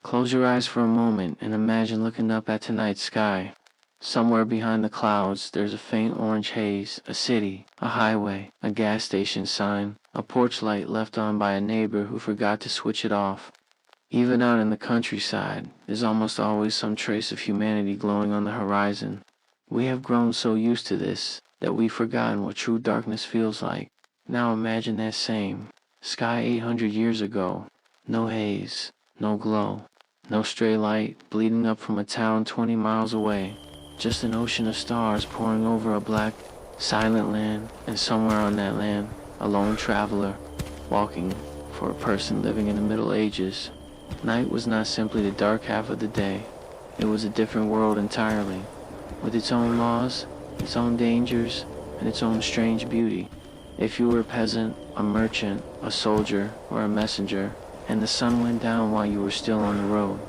Close your eyes for a moment and imagine looking up at tonight's sky. Somewhere behind the clouds, there's a faint orange haze, a city, a highway, a gas station sign, a porch light left on by a neighbor who forgot to switch it off. Even out in the countryside, there's almost always some trace of humanity glowing on the horizon. We have grown so used to this that we've forgotten what true darkness feels like. Now imagine that same sky 800 years ago. No haze, no glow, no stray light bleeding up from a town 20 miles away. Just an ocean of stars pouring over a black, silent land, and somewhere on that land, a lone traveler, walking for a person living in the Middle Ages. Night was not simply the dark half of the day. It was a different world entirely, with its own laws, its own dangers, and its own strange beauty. If you were a peasant, a merchant, a soldier, or a messenger, and the sun went down while you were still on the road,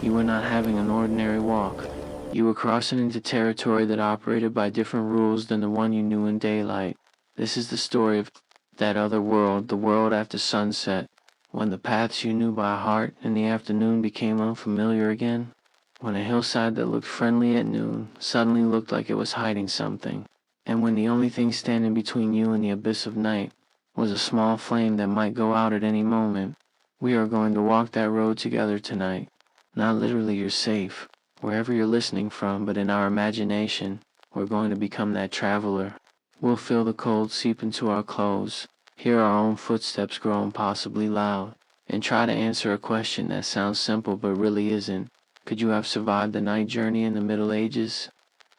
you were not having an ordinary walk. You were crossing into territory that operated by different rules than the one you knew in daylight. This is the story of that other world, the world after sunset, when the paths you knew by heart in the afternoon became unfamiliar again. When a hillside that looked friendly at noon suddenly looked like it was hiding something. And when the only thing standing between you and the abyss of night was a small flame that might go out at any moment. We are going to walk that road together tonight. Not literally, you're safe, wherever you're listening from, but in our imagination, we're going to become that traveler. We'll feel the cold seep into our clothes, hear our own footsteps grow impossibly loud, and try to answer a question that sounds simple but really isn't. Could you have survived the night journey in the Middle Ages?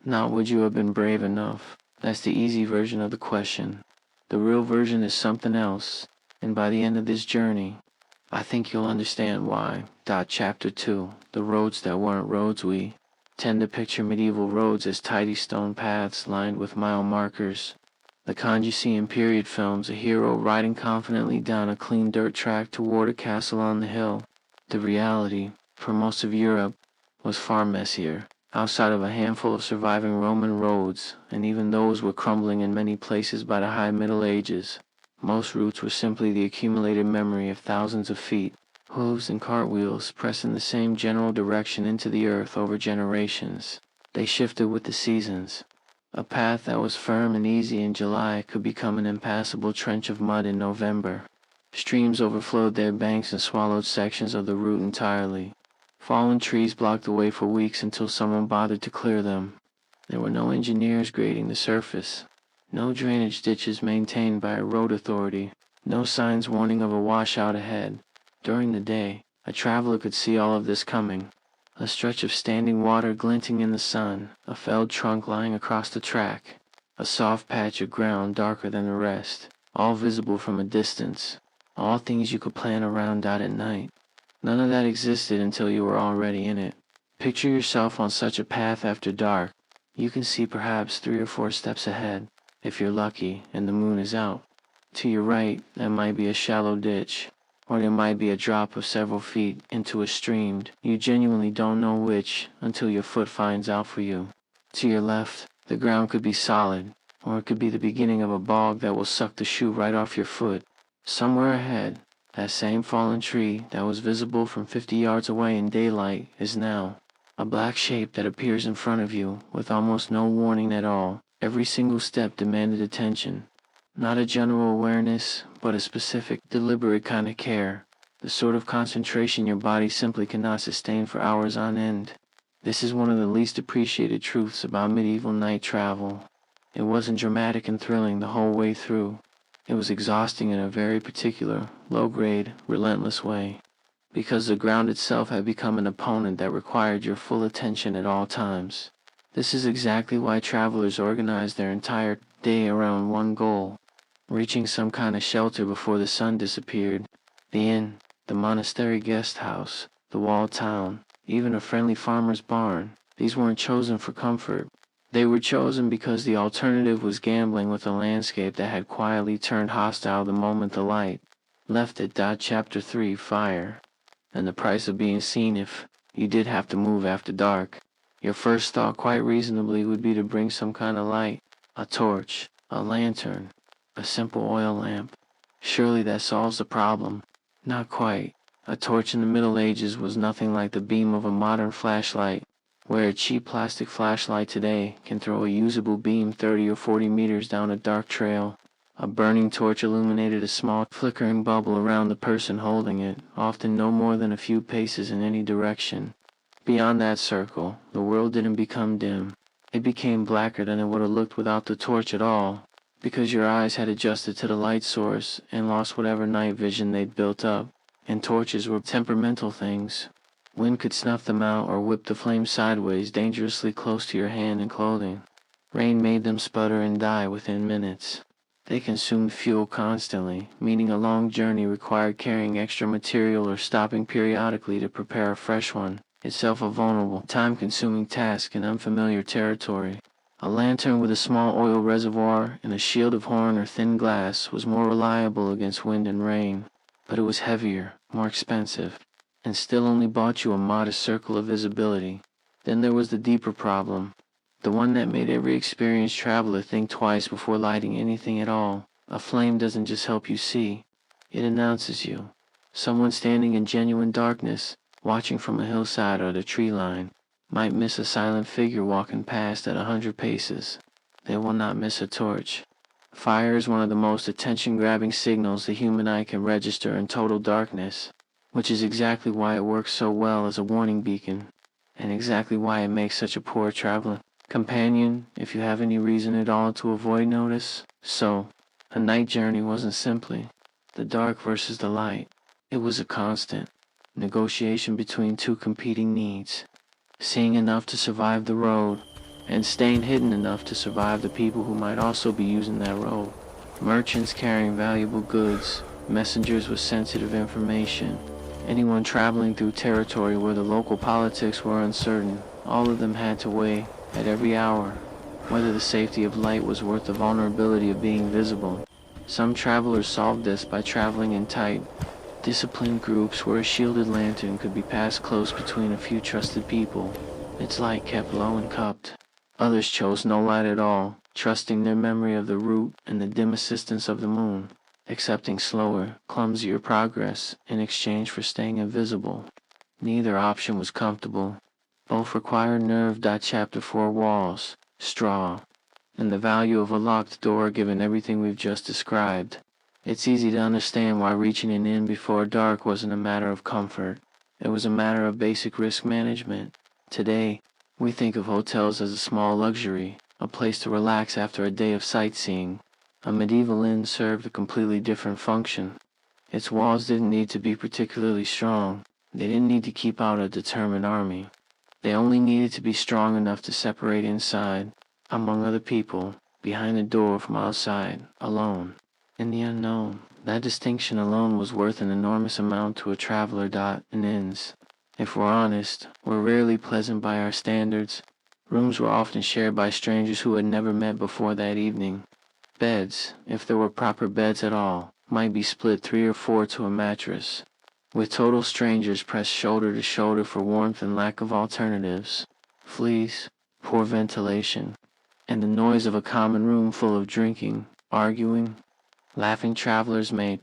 Not would you have been brave enough. That's the easy version of the question. The real version is something else, and by the end of this journey, I think you'll understand why. Chapter 2. The roads that weren't roads. We tend to picture medieval roads as tidy stone paths lined with mile markers. The kind you see in period films, a hero riding confidently down a clean dirt track toward a castle on the hill. The reality, for most of Europe, was far messier. Outside of a handful of surviving Roman roads, and even those were crumbling in many places by the High Middle Ages, most routes were simply the accumulated memory of thousands of feet, hooves and cartwheels pressing the same general direction into the earth over generations. They shifted with the seasons. A path that was firm and easy in July could become an impassable trench of mud in November. Streams overflowed their banks and swallowed sections of the route entirely. Fallen trees blocked the way for weeks until someone bothered to clear them. There were no engineers grading the surface, no drainage ditches maintained by a road authority, no signs warning of a washout ahead. During the day, a traveler could see all of this coming. A stretch of standing water glinting in the sun, a felled trunk lying across the track, a soft patch of ground darker than the rest, all visible from a distance, all things you could plan around out at night. None of that existed until you were already in it. Picture yourself on such a path after dark. You can see perhaps 3 or 4 steps ahead, if you're lucky and the moon is out. To your right, there might be a shallow ditch, or there might be a drop of several feet into a stream. You genuinely don't know which until your foot finds out for you. To your left, the ground could be solid, or it could be the beginning of a bog that will suck the shoe right off your foot. Somewhere ahead, that same fallen tree that was visible from 50 yards away in daylight is now a black shape that appears in front of you with almost no warning at all. Every single step demanded attention. Not a general awareness, but a specific, deliberate kind of care. The sort of concentration your body simply cannot sustain for hours on end. This is one of the least appreciated truths about medieval night travel. It wasn't dramatic and thrilling the whole way through. It was exhausting in a very particular, low-grade, relentless way, because the ground itself had become an opponent that required your full attention at all times. This is exactly why travelers organize their entire day around one goal, reaching some kind of shelter before the sun disappeared. The inn, the monastery guest house, the walled town, even a friendly farmer's barn. These weren't chosen for comfort. They were chosen because the alternative was gambling with a landscape that had quietly turned hostile the moment the light left it. Chapter 3. Fire. And the price of being seen if you did have to move after dark. Your first thought, quite reasonably, would be to bring some kind of light, a torch, a lantern, a simple oil lamp. Surely that solves the problem. Not quite. A torch in the Middle Ages was nothing like the beam of a modern flashlight, where a cheap plastic flashlight today can throw a usable beam 30 or 40 meters down a dark trail. A burning torch illuminated a small flickering bubble around the person holding it, often no more than a few paces in any direction. Beyond that circle, the world didn't become dim. It became blacker than it would have looked without the torch at all, because your eyes had adjusted to the light source and lost whatever night vision they'd built up. And torches were temperamental things. Wind could snuff them out or whip the flames sideways dangerously close to your hand and clothing. Rain made them sputter and die within minutes. They consumed fuel constantly, meaning a long journey required carrying extra material or stopping periodically to prepare a fresh one, itself a vulnerable, time-consuming task in unfamiliar territory. A lantern with a small oil reservoir and a shield of horn or thin glass was more reliable against wind and rain, but it was heavier, more expensive, and still only bought you a modest circle of visibility. Then there was the deeper problem, the one that made every experienced traveler think twice before lighting anything at all. A flame doesn't just help you see, it announces you. Someone standing in genuine darkness, watching from a hillside or the tree line, might miss a silent figure walking past at 100 paces. They will not miss a torch. Fire is one of the most attention-grabbing signals the human eye can register in total darkness, which is exactly why it works so well as a warning beacon, and exactly why it makes such a poor traveler companion if you have any reason at all to avoid notice. So, a night journey wasn't simply the dark versus the light. It was a constant negotiation between two competing needs: seeing enough to survive the road, and staying hidden enough to survive the people who might also be using that road. Merchants carrying valuable goods, messengers with sensitive information, anyone traveling through territory where the local politics were uncertain, all of them had to weigh, at every hour, whether the safety of light was worth the vulnerability of being visible. Some travelers solved this by traveling in tight, disciplined groups where a shielded lantern could be passed close between a few trusted people, its light kept low and cupped. Others chose no light at all, trusting their memory of the route and the dim assistance of the moon, accepting slower, clumsier progress in exchange for staying invisible. Neither option was comfortable. Both required nerve. Chapter 4 walls, straw, and the value of a locked door given everything we've just described. It's easy to understand why reaching an inn before dark wasn't a matter of comfort. It was a matter of basic risk management. Today, we think of hotels as a small luxury, a place to relax after a day of sightseeing. A medieval inn served a completely different function. Its walls didn't need to be particularly strong. They didn't need to keep out a determined army. They only needed to be strong enough to separate inside, among other people, behind the door from outside, alone, in the unknown. That distinction alone was worth an enormous amount to a traveler. In inns, if we're honest, were rarely pleasant by our standards. Rooms were often shared by strangers who had never met before that evening. Beds, if there were proper beds at all, might be split 3 or 4 to a mattress, with total strangers pressed shoulder to shoulder for warmth and lack of alternatives. Fleas, poor ventilation, and the noise of a common room full of drinking, arguing, laughing travelers made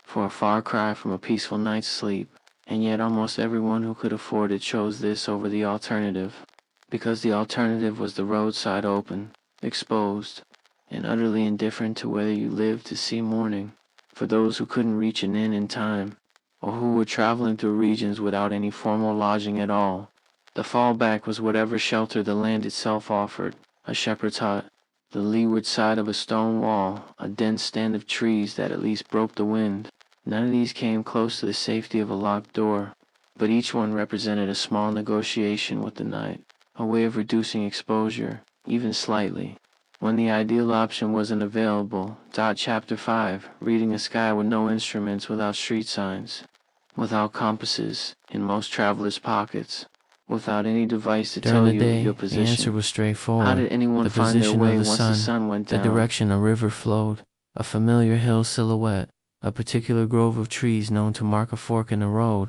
for a far cry from a peaceful night's sleep. And yet almost everyone who could afford it chose this over the alternative, because the alternative was the roadside open, exposed, and utterly indifferent to whether you lived to see morning. For those who couldn't reach an inn in time, or who were traveling through regions without any formal lodging at all, the fallback was whatever shelter the land itself offered: a shepherd's hut, the leeward side of a stone wall, a dense stand of trees that at least broke the wind. None of these came close to the safety of a locked door, but each one represented a small negotiation with the night, a way of reducing exposure, even slightly, when the ideal option wasn't available. Chapter 5 reading the sky with no instruments, without street signs, without compasses in most travelers' pockets, without any device to tell you your position. The answer was straightforward. How did anyone find their way once the sun went down? The direction a river flowed, a familiar hill silhouette, a particular grove of trees known to mark a fork in the road.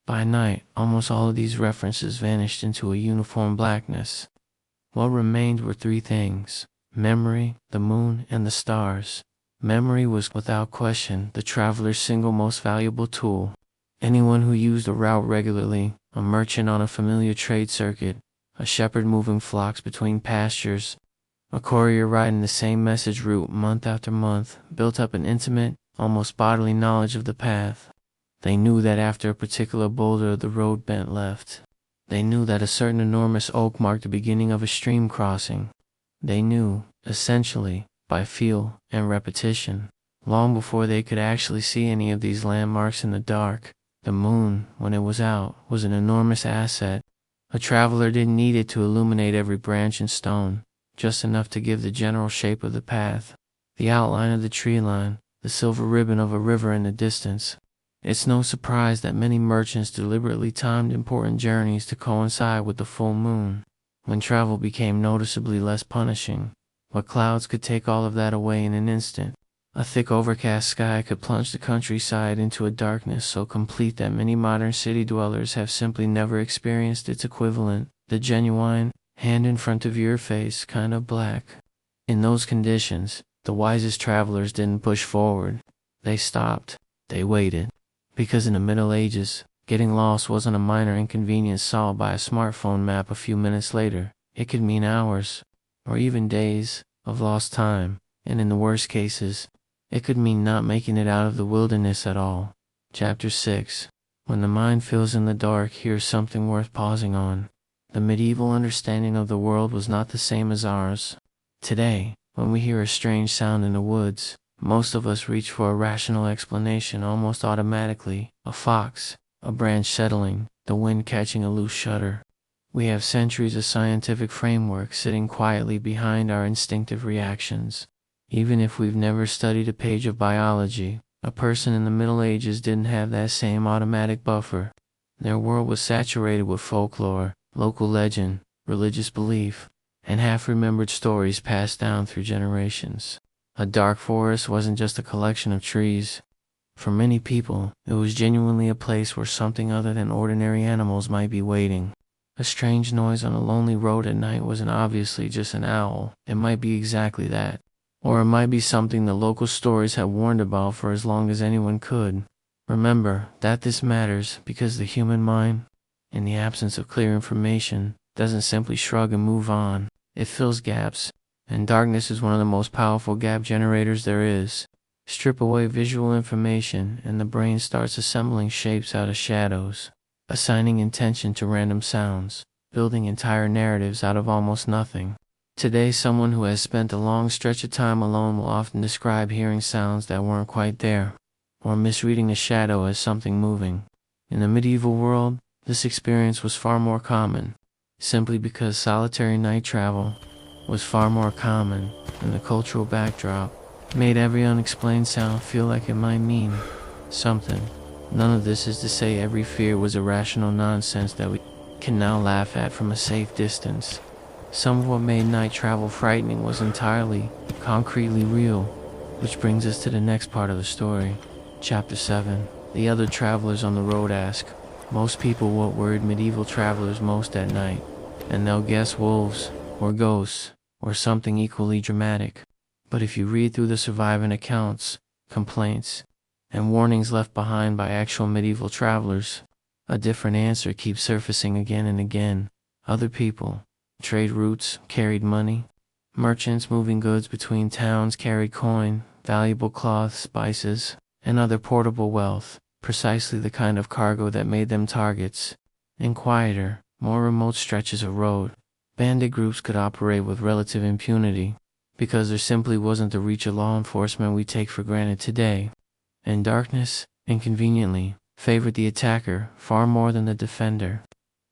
By night, almost all of these references vanished into a uniform blackness. What remained were 3 things: memory, the moon, and the stars. Memory was, without question, the traveler's single most valuable tool. Anyone who used a route regularly, a merchant on a familiar trade circuit, a shepherd moving flocks between pastures, a courier riding the same message route month after month, built up an intimate, almost bodily knowledge of the path. They knew that after a particular boulder the road bent left. They knew that a certain enormous oak marked the beginning of a stream crossing. They knew, essentially, by feel and repetition, long before they could actually see any of these landmarks in the dark. The moon, when it was out, was an enormous asset. A traveler didn't need it to illuminate every branch and stone, just enough to give the general shape of the path, the outline of the tree line, the silver ribbon of a river in the distance. It's no surprise that many merchants deliberately timed important journeys to coincide with the full moon, when travel became noticeably less punishing. But clouds could take all of that away in an instant. A thick overcast sky could plunge the countryside into a darkness so complete that many modern city dwellers have simply never experienced its equivalent, the genuine, hand in front of your face kind of black. In those conditions, the wisest travelers didn't push forward. They stopped. They waited. Because in the Middle Ages, getting lost wasn't a minor inconvenience solved by a smartphone map a few minutes later. It could mean hours, or even days, of lost time, and in the worst cases, it could mean not making it out of the wilderness at all. Chapter 6. When the mind feels in the dark, here's something worth pausing on. The medieval understanding of the world was not the same as ours. Today, when we hear a strange sound in the woods, most of us reach for a rational explanation almost automatically. A fox, a branch settling, the wind catching a loose shutter. We have centuries of scientific framework sitting quietly behind our instinctive reactions. Even if we've never studied a page of biology, a person in the Middle Ages didn't have that same automatic buffer. Their world was saturated with folklore, local legend, religious belief, and half-remembered stories passed down through generations. A dark forest wasn't just a collection of trees. For many people, it was genuinely a place where something other than ordinary animals might be waiting. A strange noise on a lonely road at night wasn't obviously just an owl. It might be exactly that. Or it might be something the local stories had warned about for as long as anyone could. Remember that this matters because the human mind, in the absence of clear information, doesn't simply shrug and move on. It fills gaps. And darkness is one of the most powerful gap generators there is. Strip away visual information and the brain starts assembling shapes out of shadows, assigning intention to random sounds, building entire narratives out of almost nothing. Today, someone who has spent a long stretch of time alone will often describe hearing sounds that weren't quite there, or misreading a shadow as something moving. In the medieval world, this experience was far more common, simply because solitary night travel was far more common, and the cultural backdrop made every unexplained sound feel like it might mean something. None of this is to say every fear was irrational nonsense that we can now laugh at from a safe distance. Some of what made night travel frightening was entirely, concretely real, which brings us to the next part of the story. Chapter 7. The other travelers on the road ask most people what worried medieval travelers most at night, and they'll guess wolves, or ghosts, or something equally dramatic. But if you read through the surviving accounts, complaints, and warnings left behind by actual medieval travelers, a different answer keeps surfacing again and again. Other people, trade routes, carried money. Merchants moving goods between towns carried coin, valuable cloth, spices, and other portable wealth, precisely the kind of cargo that made them targets. In quieter, more remote stretches of road, bandit groups could operate with relative impunity, because there simply wasn't the reach of law enforcement we take for granted today. And darkness, inconveniently, favored the attacker far more than the defender.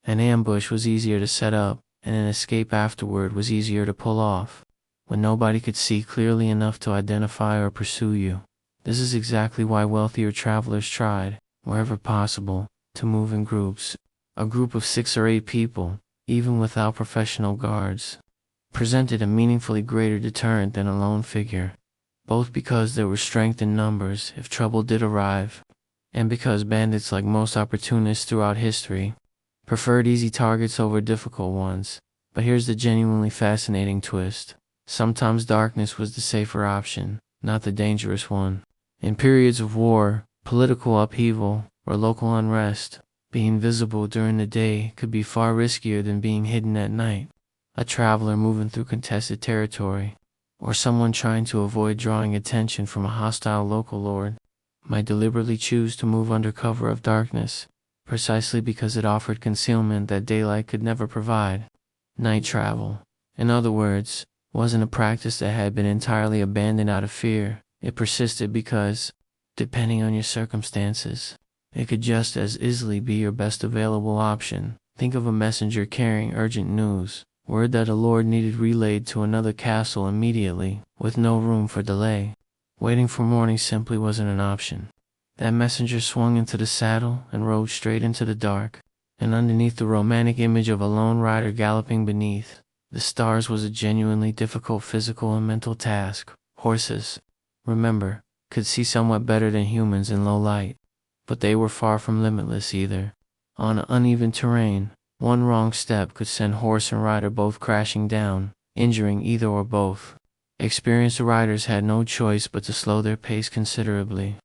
An ambush was easier to set up, and an escape afterward was easier to pull off, when nobody could see clearly enough to identify or pursue you. This is exactly why wealthier travelers tried, wherever possible, to move in groups. A group of 6 or 8 people, even without professional guards, presented a meaningfully greater deterrent than a lone figure, both because there was strength in numbers if trouble did arrive, and because bandits, like most opportunists throughout history, preferred easy targets over difficult ones. But here's the genuinely fascinating twist. Sometimes darkness was the safer option, not the dangerous one. In periods of war, political upheaval, or local unrest. Being visible during the day could be far riskier than being hidden at night. A traveler moving through contested territory, or someone trying to avoid drawing attention from a hostile local lord, might deliberately choose to move under cover of darkness, precisely because it offered concealment that daylight could never provide. Night travel, in other words, wasn't a practice that had been entirely abandoned out of fear. It persisted because, depending on your circumstances, it could just as easily be your best available option. Think of a messenger carrying urgent news, word that a lord needed relayed to another castle immediately, with no room for delay. Waiting for morning simply wasn't an option. That messenger swung into the saddle and rode straight into the dark, and underneath the romantic image of a lone rider galloping beneath the stars was a genuinely difficult physical and mental task. Horses, remember, could see somewhat better than humans in low light, but they were far from limitless either. On uneven terrain, one wrong step could send horse and rider both crashing down, injuring either or both. Experienced riders had no choice but to slow their pace considerably,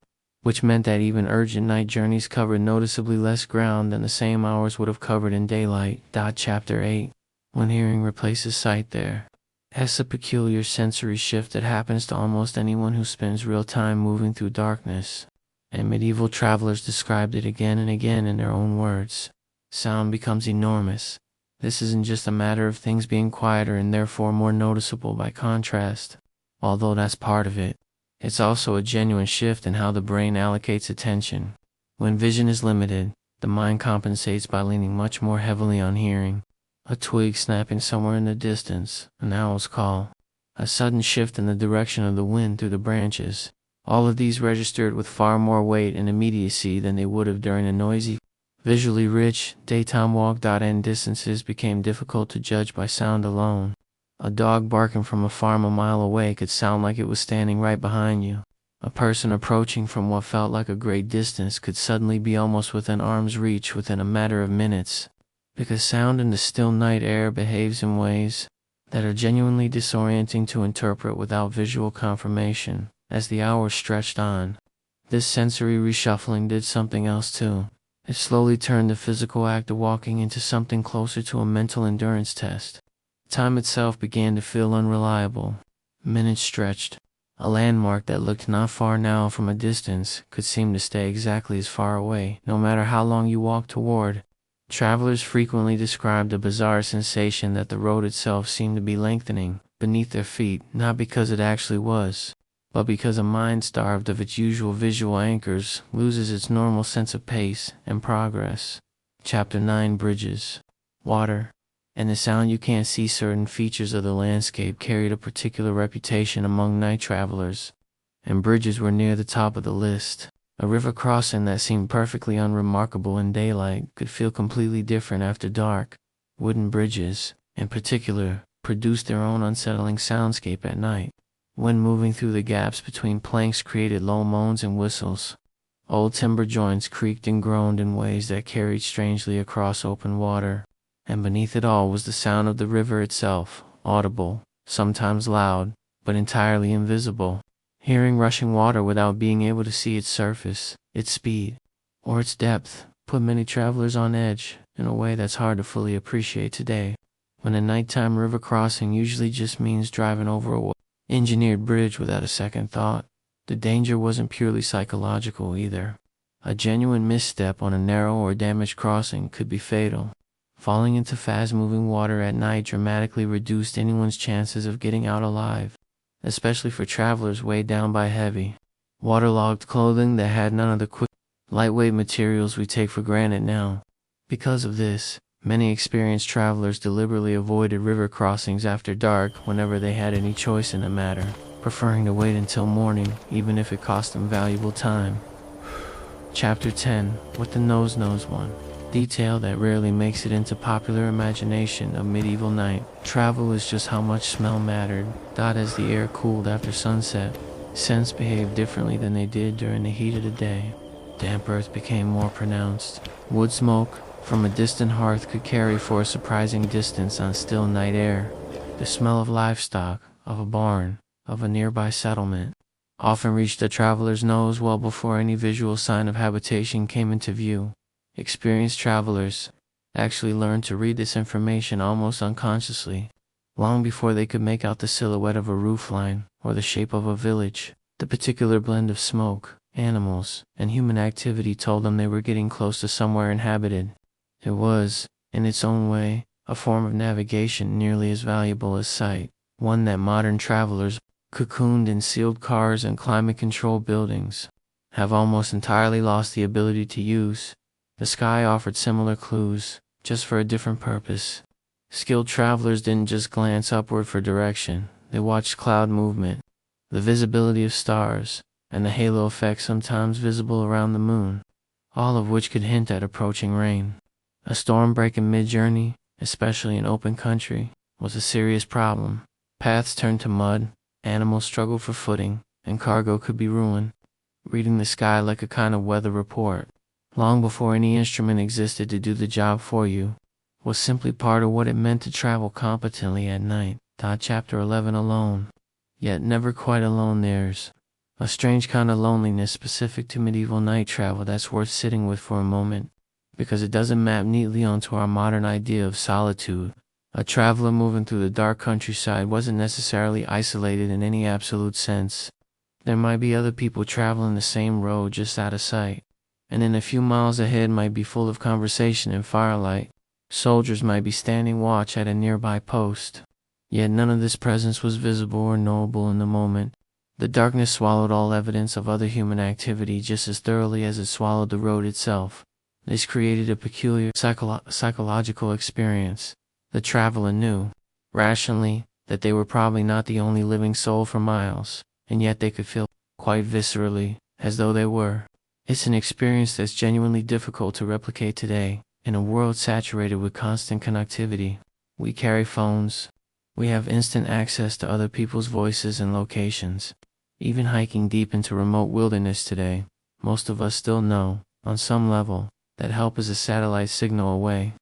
which meant that even urgent night journeys covered noticeably less ground than the same hours would have covered in daylight. Chapter 8. When hearing replaces sight, there is a peculiar sensory shift that happens to almost anyone who spends real time moving through darkness, and medieval travelers described it again and again in their own words. Sound becomes enormous. This isn't just a matter of things being quieter and therefore more noticeable by contrast, although that's part of it. It's also a genuine shift in how the brain allocates attention. When vision is limited, the mind compensates by leaning much more heavily on hearing. A twig snapping somewhere in the distance, an owl's call, a sudden shift in the direction of the wind through the branches. All of these registered with far more weight and immediacy than they would have during a noisy, visually rich, daytime walk. And distances became difficult to judge by sound alone. A dog barking from a farm a mile away could sound like it was standing right behind you. A person approaching from what felt like a great distance could suddenly be almost within arm's reach within a matter of minutes. Because sound in the still night air behaves in ways that are genuinely disorienting to interpret without visual confirmation. As the hours stretched on, this sensory reshuffling did something else too. It slowly turned the physical act of walking into something closer to a mental endurance test. Time itself began to feel unreliable. Minutes stretched. A landmark that looked not far now from a distance could seem to stay exactly as far away, no matter how long you walked toward. Travelers frequently described a bizarre sensation that the road itself seemed to be lengthening beneath their feet, not because it actually was, but because a mind starved of its usual visual anchors loses its normal sense of pace and progress. Chapter 9. Bridges, water, and the sound. You can't see certain features of the landscape carried a particular reputation among night travelers, and bridges were near the top of the list. A river crossing that seemed perfectly unremarkable in daylight could feel completely different after dark. Wooden bridges, in particular, produced their own unsettling soundscape at night. Wind moving through the gaps between planks created low moans and whistles. Old timber joints creaked and groaned in ways that carried strangely across open water. And beneath it all was the sound of the river itself, audible, sometimes loud, but entirely invisible. Hearing rushing water without being able to see its surface, its speed, or its depth put many travelers on edge in a way that's hard to fully appreciate today. When a nighttime river crossing usually just means driving over a well-engineered bridge without a second thought, the danger wasn't purely psychological either. A genuine misstep on a narrow or damaged crossing could be fatal. Falling into fast-moving water at night dramatically reduced anyone's chances of getting out alive, especially for travelers weighed down by heavy, waterlogged clothing that had none of the quick, lightweight materials we take for granted now. Because of this, many experienced travelers deliberately avoided river crossings after dark whenever they had any choice in the matter, preferring to wait until morning even if it cost them valuable time. Chapter 10. What the nose knows one. Detail that rarely makes it into popular imagination of medieval night travel is just how much smell mattered. As the air cooled after sunset, scents behaved differently than they did during the heat of the day. Damp earth became more pronounced. Wood smoke from a distant hearth could carry for a surprising distance on still night air. The smell of livestock, of a barn, of a nearby settlement, often reached the traveler's nose well before any visual sign of habitation came into view. Experienced travelers actually learned to read this information almost unconsciously, long before they could make out the silhouette of a roofline or the shape of a village. The particular blend of smoke, animals, and human activity told them they were getting close to somewhere inhabited. It was, in its own way, a form of navigation nearly as valuable as sight, one that modern travelers, cocooned in sealed cars and climate-controlled buildings, have almost entirely lost the ability to use. The sky offered similar clues, just for a different purpose. Skilled travelers didn't just glance upward for direction, they watched cloud movement, the visibility of stars, and the halo effect sometimes visible around the moon, all of which could hint at approaching rain. A storm breaking mid-journey, especially in open country, was a serious problem. Paths turned to mud, animals struggled for footing, and cargo could be ruined. Reading the sky like a kind of weather report, long before any instrument existed to do the job for you, was simply part of what it meant to travel competently at night. Chapter 11. Alone. Yet never quite alone. There's a strange kind of loneliness specific to medieval night travel that's worth sitting with for a moment, because it doesn't map neatly onto our modern idea of solitude. A traveler moving through the dark countryside wasn't necessarily isolated in any absolute sense. There might be other people traveling the same road just out of sight, and then a few miles ahead might be full of conversation and firelight. Soldiers might be standing watch at a nearby post. Yet none of this presence was visible or knowable in the moment. The darkness swallowed all evidence of other human activity just as thoroughly as it swallowed the road itself. This created a peculiar psychological experience. The traveler knew, rationally, that they were probably not the only living soul for miles, and yet they could feel, quite viscerally, as though they were. It's an experience that's genuinely difficult to replicate today, in a world saturated with constant connectivity. We carry phones. We have instant access to other people's voices and locations. Even hiking deep into remote wilderness today, most of us still know, on some level, that help is a satellite signal away.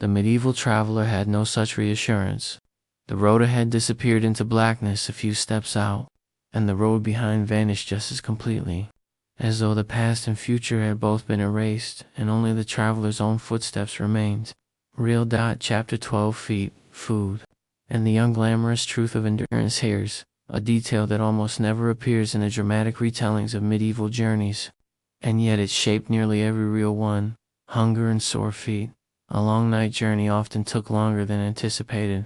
The medieval traveler had no such reassurance. The road ahead disappeared into blackness a few steps out, and the road behind vanished just as completely, as though the past and future had both been erased and only the traveler's own footsteps remained. Real. Chapter 12. Feet, food, and the unglamorous truth of endurance. Here's a detail that almost never appears in the dramatic retellings of medieval journeys, and yet it shaped nearly every real one: hunger and sore feet. A long night journey often took longer than anticipated.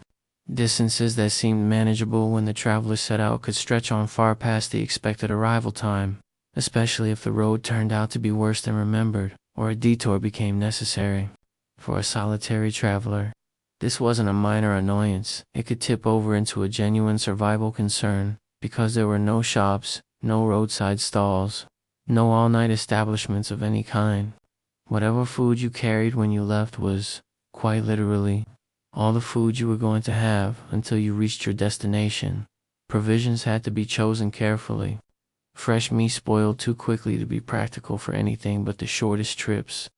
Distances that seemed manageable when the traveler set out could stretch on far past the expected arrival time, especially if the road turned out to be worse than remembered, or a detour became necessary. For a solitary traveler, this wasn't a minor annoyance. It could tip over into a genuine survival concern, because there were no shops, no roadside stalls, no all-night establishments of any kind. Whatever food you carried when you left was, quite literally, all the food you were going to have until you reached your destination. Provisions had to be chosen carefully. Fresh meat spoiled too quickly to be practical for anything but the shortest trips.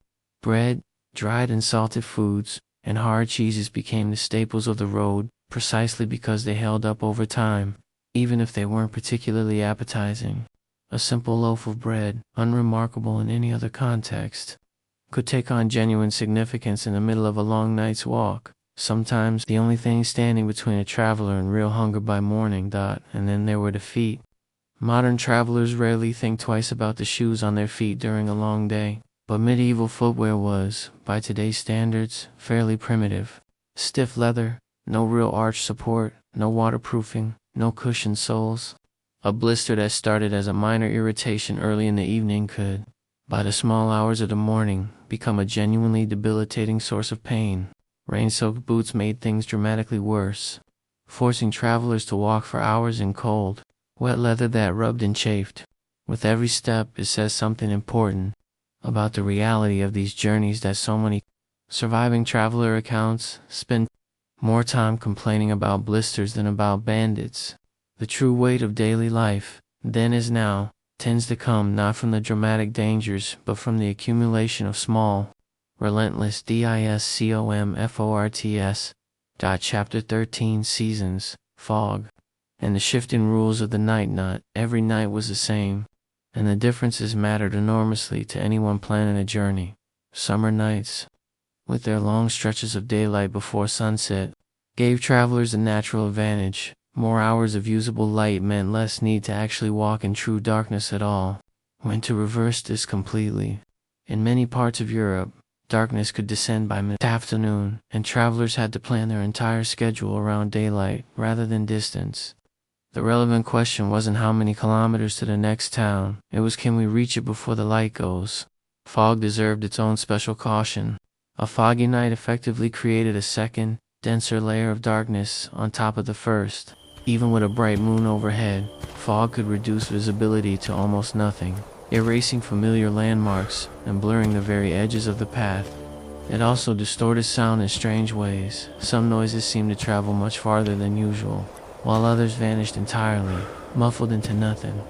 Bread, dried and salted foods, and hard cheeses became the staples of the road precisely because they held up over time, even if they weren't particularly appetizing. A simple loaf of bread, unremarkable in any other context, could take on genuine significance in the middle of a long night's walk. Sometimes the only thing standing between a traveler and real hunger by morning. And then there were the feet. Modern travelers rarely think twice about the shoes on their feet during a long day, but medieval footwear was, by today's standards, fairly primitive. Stiff leather, no real arch support, no waterproofing, no cushioned soles. A blister that started as a minor irritation early in the evening could, by the small hours of the morning, become a genuinely debilitating source of pain. Rain-soaked boots made things dramatically worse, forcing travelers to walk for hours in cold, wet leather that rubbed and chafed. With every step, it says something important about the reality of these journeys that so many surviving traveler accounts spend more time complaining about blisters than about bandits. The true weight of daily life, then as now, tends to come not from the dramatic dangers but from the accumulation of small, relentless discomforts. Chapter 13. Seasons, fog, and the shifting rules of the night. Not every night was the same, and the differences mattered enormously to anyone planning a journey. Summer nights, with their long stretches of daylight before sunset, gave travelers a natural advantage. More hours of usable light meant less need to actually walk in true darkness at all. Winter reversed this completely. In many parts of Europe, darkness could descend by mid-afternoon, and travelers had to plan their entire schedule around daylight rather than distance. The relevant question wasn't how many kilometers to the next town, it was can we reach it before the light goes. Fog deserved its own special caution. A foggy night effectively created a second, denser layer of darkness on top of the first. Even with a bright moon overhead, fog could reduce visibility to almost nothing, erasing familiar landmarks and blurring the very edges of the path. It also distorted sound in strange ways. Some noises seemed to travel much farther than usual, while others vanished entirely, muffled into nothing.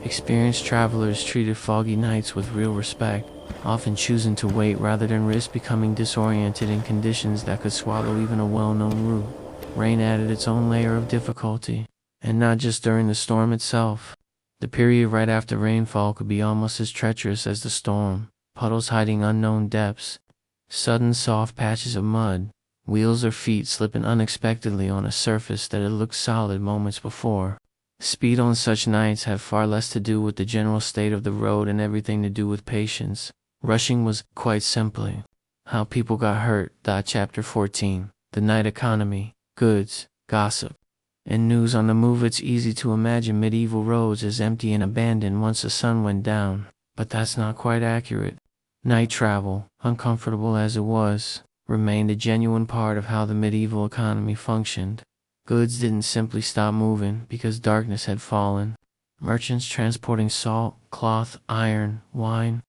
Experienced travelers treated foggy nights with real respect, often choosing to wait rather than risk becoming disoriented in conditions that could swallow even a well-known route. Rain added its own layer of difficulty, and not just during the storm itself. The period right after rainfall could be almost as treacherous as the storm, puddles hiding unknown depths, sudden soft patches of mud, wheels or feet slipping unexpectedly on a surface that had looked solid moments before. Speed on such nights had far less to do with the general state of the road and everything to do with patience. Rushing was, quite simply, how people got hurt. Chapter 14. The Night Economy. Goods, gossip, and news on the move. It's easy to imagine medieval roads as empty and abandoned once the sun went down, but that's not quite accurate. Night travel, uncomfortable as it was, remained a genuine part of how the medieval economy functioned. Goods didn't simply stop moving because darkness had fallen. Merchants transporting salt, cloth, iron, wine,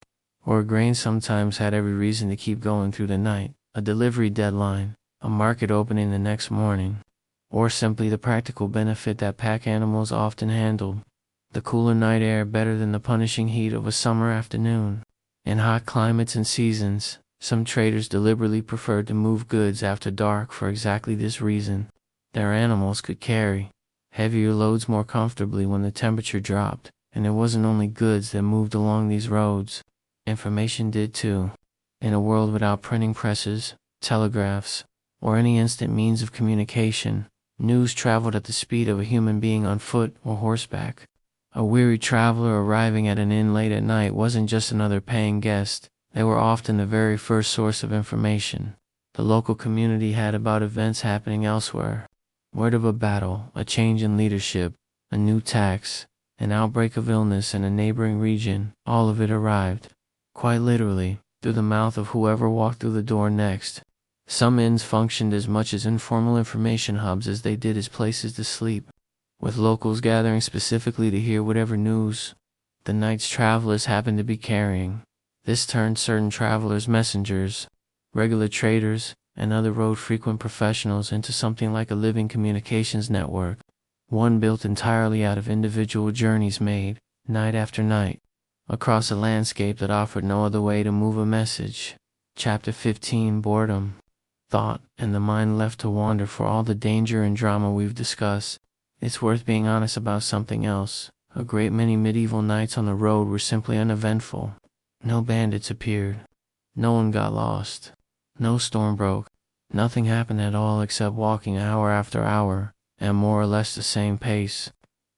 or grain sometimes had every reason to keep going through the night. A delivery deadline, a market opening the next morning, or simply the practical benefit that pack animals often handled. The cooler night air better than the punishing heat of a summer afternoon. In hot climates and seasons, some traders deliberately preferred to move goods after dark for exactly this reason. Their animals could carry heavier loads more comfortably when the temperature dropped, and it wasn't only goods that moved along these roads. Information did too. In a world without printing presses, telegraphs, or any instant means of communication, news traveled at the speed of a human being on foot or horseback. A weary traveler arriving at an inn late at night wasn't just another paying guest. They were often the very first source of information the local community had about events happening elsewhere. Word of a battle, a change in leadership, a new tax, an outbreak of illness in a neighboring region, all of it arrived, quite literally, through the mouth of whoever walked through the door next. Some inns functioned as much as informal information hubs as they did as places to sleep, with locals gathering specifically to hear whatever news the night's travelers happened to be carrying. This turned certain travelers' messengers, regular traders, and other road-frequent professionals into something like a living communications network, one built entirely out of individual journeys made, night after night, across a landscape that offered no other way to move a message. Chapter 15. Boredom. Thought, and the mind left to wander. For all the danger and drama we've discussed, it's worth being honest about something else. A great many medieval nights on the road were simply uneventful. No bandits appeared. No one got lost. No storm broke. Nothing happened at all except walking hour after hour, at more or less the same pace,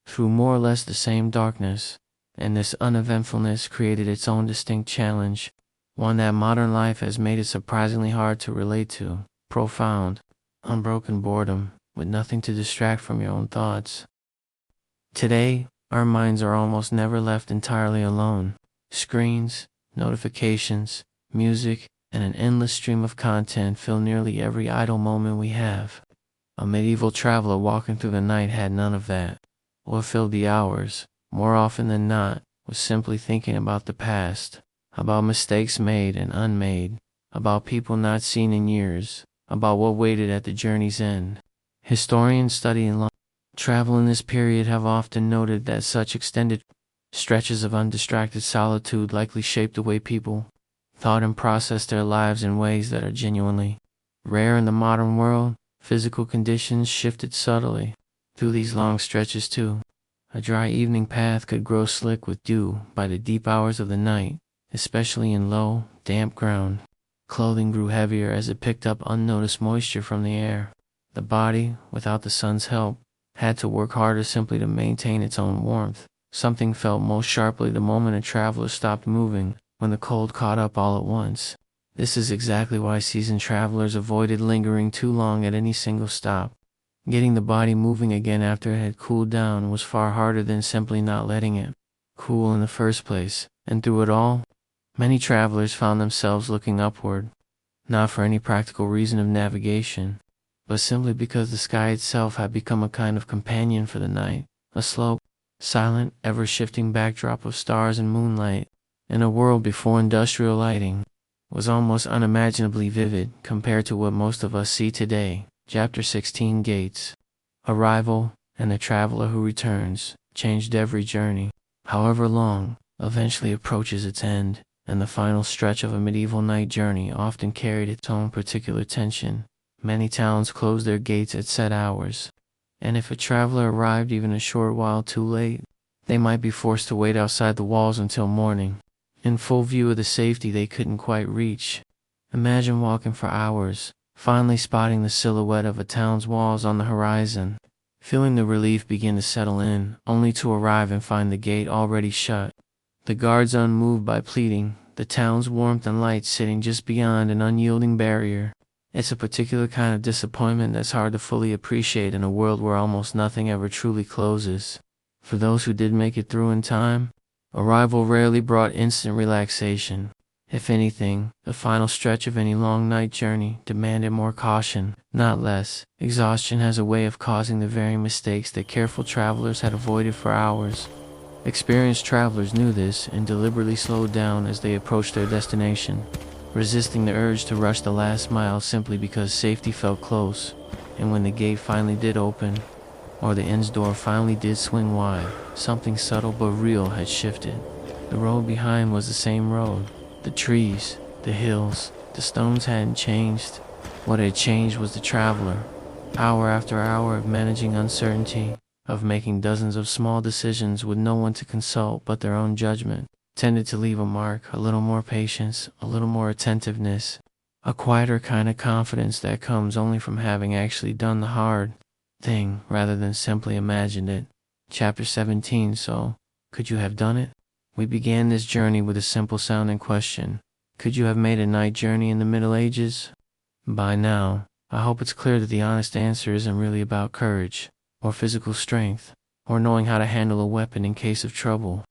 through more or less the same darkness. And this uneventfulness created its own distinct challenge, one that modern life has made it surprisingly hard to relate to. Profound, unbroken boredom, with nothing to distract from your own thoughts. Today, our minds are almost never left entirely alone. Screens, notifications, music, and an endless stream of content fill nearly every idle moment we have. A medieval traveler walking through the night had none of that. What filled the hours, more often than not, was simply thinking about the past, about mistakes made and unmade, about people not seen in years, about what waited at the journey's end. Historians studying travel in this period have often noted that such extended stretches of undistracted solitude likely shaped the way people thought and processed their lives in ways that are genuinely rare in the modern world. Physical conditions shifted subtly. through these long stretches too. A dry evening path could grow slick with dew by the deep hours of the night, especially in low, damp ground. Clothing grew heavier as it picked up unnoticed moisture from the air. The body, without the sun's help, had to work harder simply to maintain its own warmth. Something felt most sharply the moment a traveler stopped moving, when the cold caught up all at once. This is exactly why seasoned travelers avoided lingering too long at any single stop. Getting the body moving again after it had cooled down was far harder than simply not letting it cool in the first place. And through it all, many travelers found themselves looking upward, not for any practical reason of navigation, but simply because the sky itself had become a kind of companion for the night, a slow, silent, ever-shifting backdrop of stars and moonlight. In a world before industrial lighting was almost unimaginably vivid compared to what most of us see today. Chapter 16 Gates. Arrival, and the traveler who returns, changed every journey, however long, eventually approaches its end, and the final stretch of a medieval night journey often carried its own particular tension. Many towns closed their gates at set hours, and if a traveler arrived even a short while too late, they might be forced to wait outside the walls until morning, in full view of the safety they couldn't quite reach. Imagine walking for hours, finally spotting the silhouette of a town's walls on the horizon, feeling the relief begin to settle in, only to arrive and find the gate already shut, the guards unmoved by pleading, the town's warmth and light sitting just beyond an unyielding barrier. It's a particular kind of disappointment that's hard to fully appreciate in a world where almost nothing ever truly closes. For those who did make it through in time, arrival rarely brought instant relaxation. If anything, the final stretch of any long night journey demanded more caution, not less. Exhaustion has a way of causing the very mistakes that careful travelers had avoided for hours. Experienced travelers knew this and deliberately slowed down as they approached their destination, resisting the urge to rush the last mile simply because safety felt close. And when the gate finally did open, or the inn's door finally did swing wide, something subtle but real had shifted. The road behind was the same road. The trees, the hills, the stones hadn't changed. What had changed was the traveler. Hour after hour of managing uncertainty, of making dozens of small decisions with no one to consult but their own judgment, tended to leave a mark. A little more patience, a little more attentiveness, a quieter kind of confidence that comes only from having actually done the hard thing rather than simply imagined it. Chapter 17 So, could you have done it? We began this journey with a simple sounding question. Could you have made a night journey in the Middle Ages? By now, I hope it's clear that the honest answer isn't really about courage, or physical strength, or knowing how to handle a weapon in case of trouble.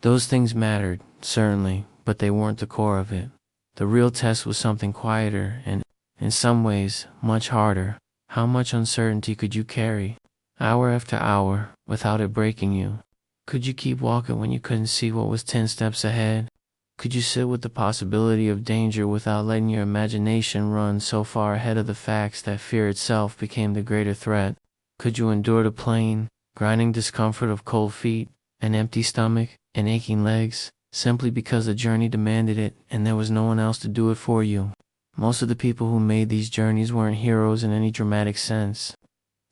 Those things mattered, certainly, but they weren't the core of it. The real test was something quieter and, in some ways, much harder. How much uncertainty could you carry, hour after hour, without it breaking you? Could you keep walking when you couldn't see what was 10 steps ahead? Could you sit with the possibility of danger without letting your imagination run so far ahead of the facts that fear itself became the greater threat? Could you endure the plain, grinding discomfort of cold feet, an empty stomach, and aching legs, simply because the journey demanded it and there was no one else to do it for you? Most of the people who made these journeys weren't heroes in any dramatic sense.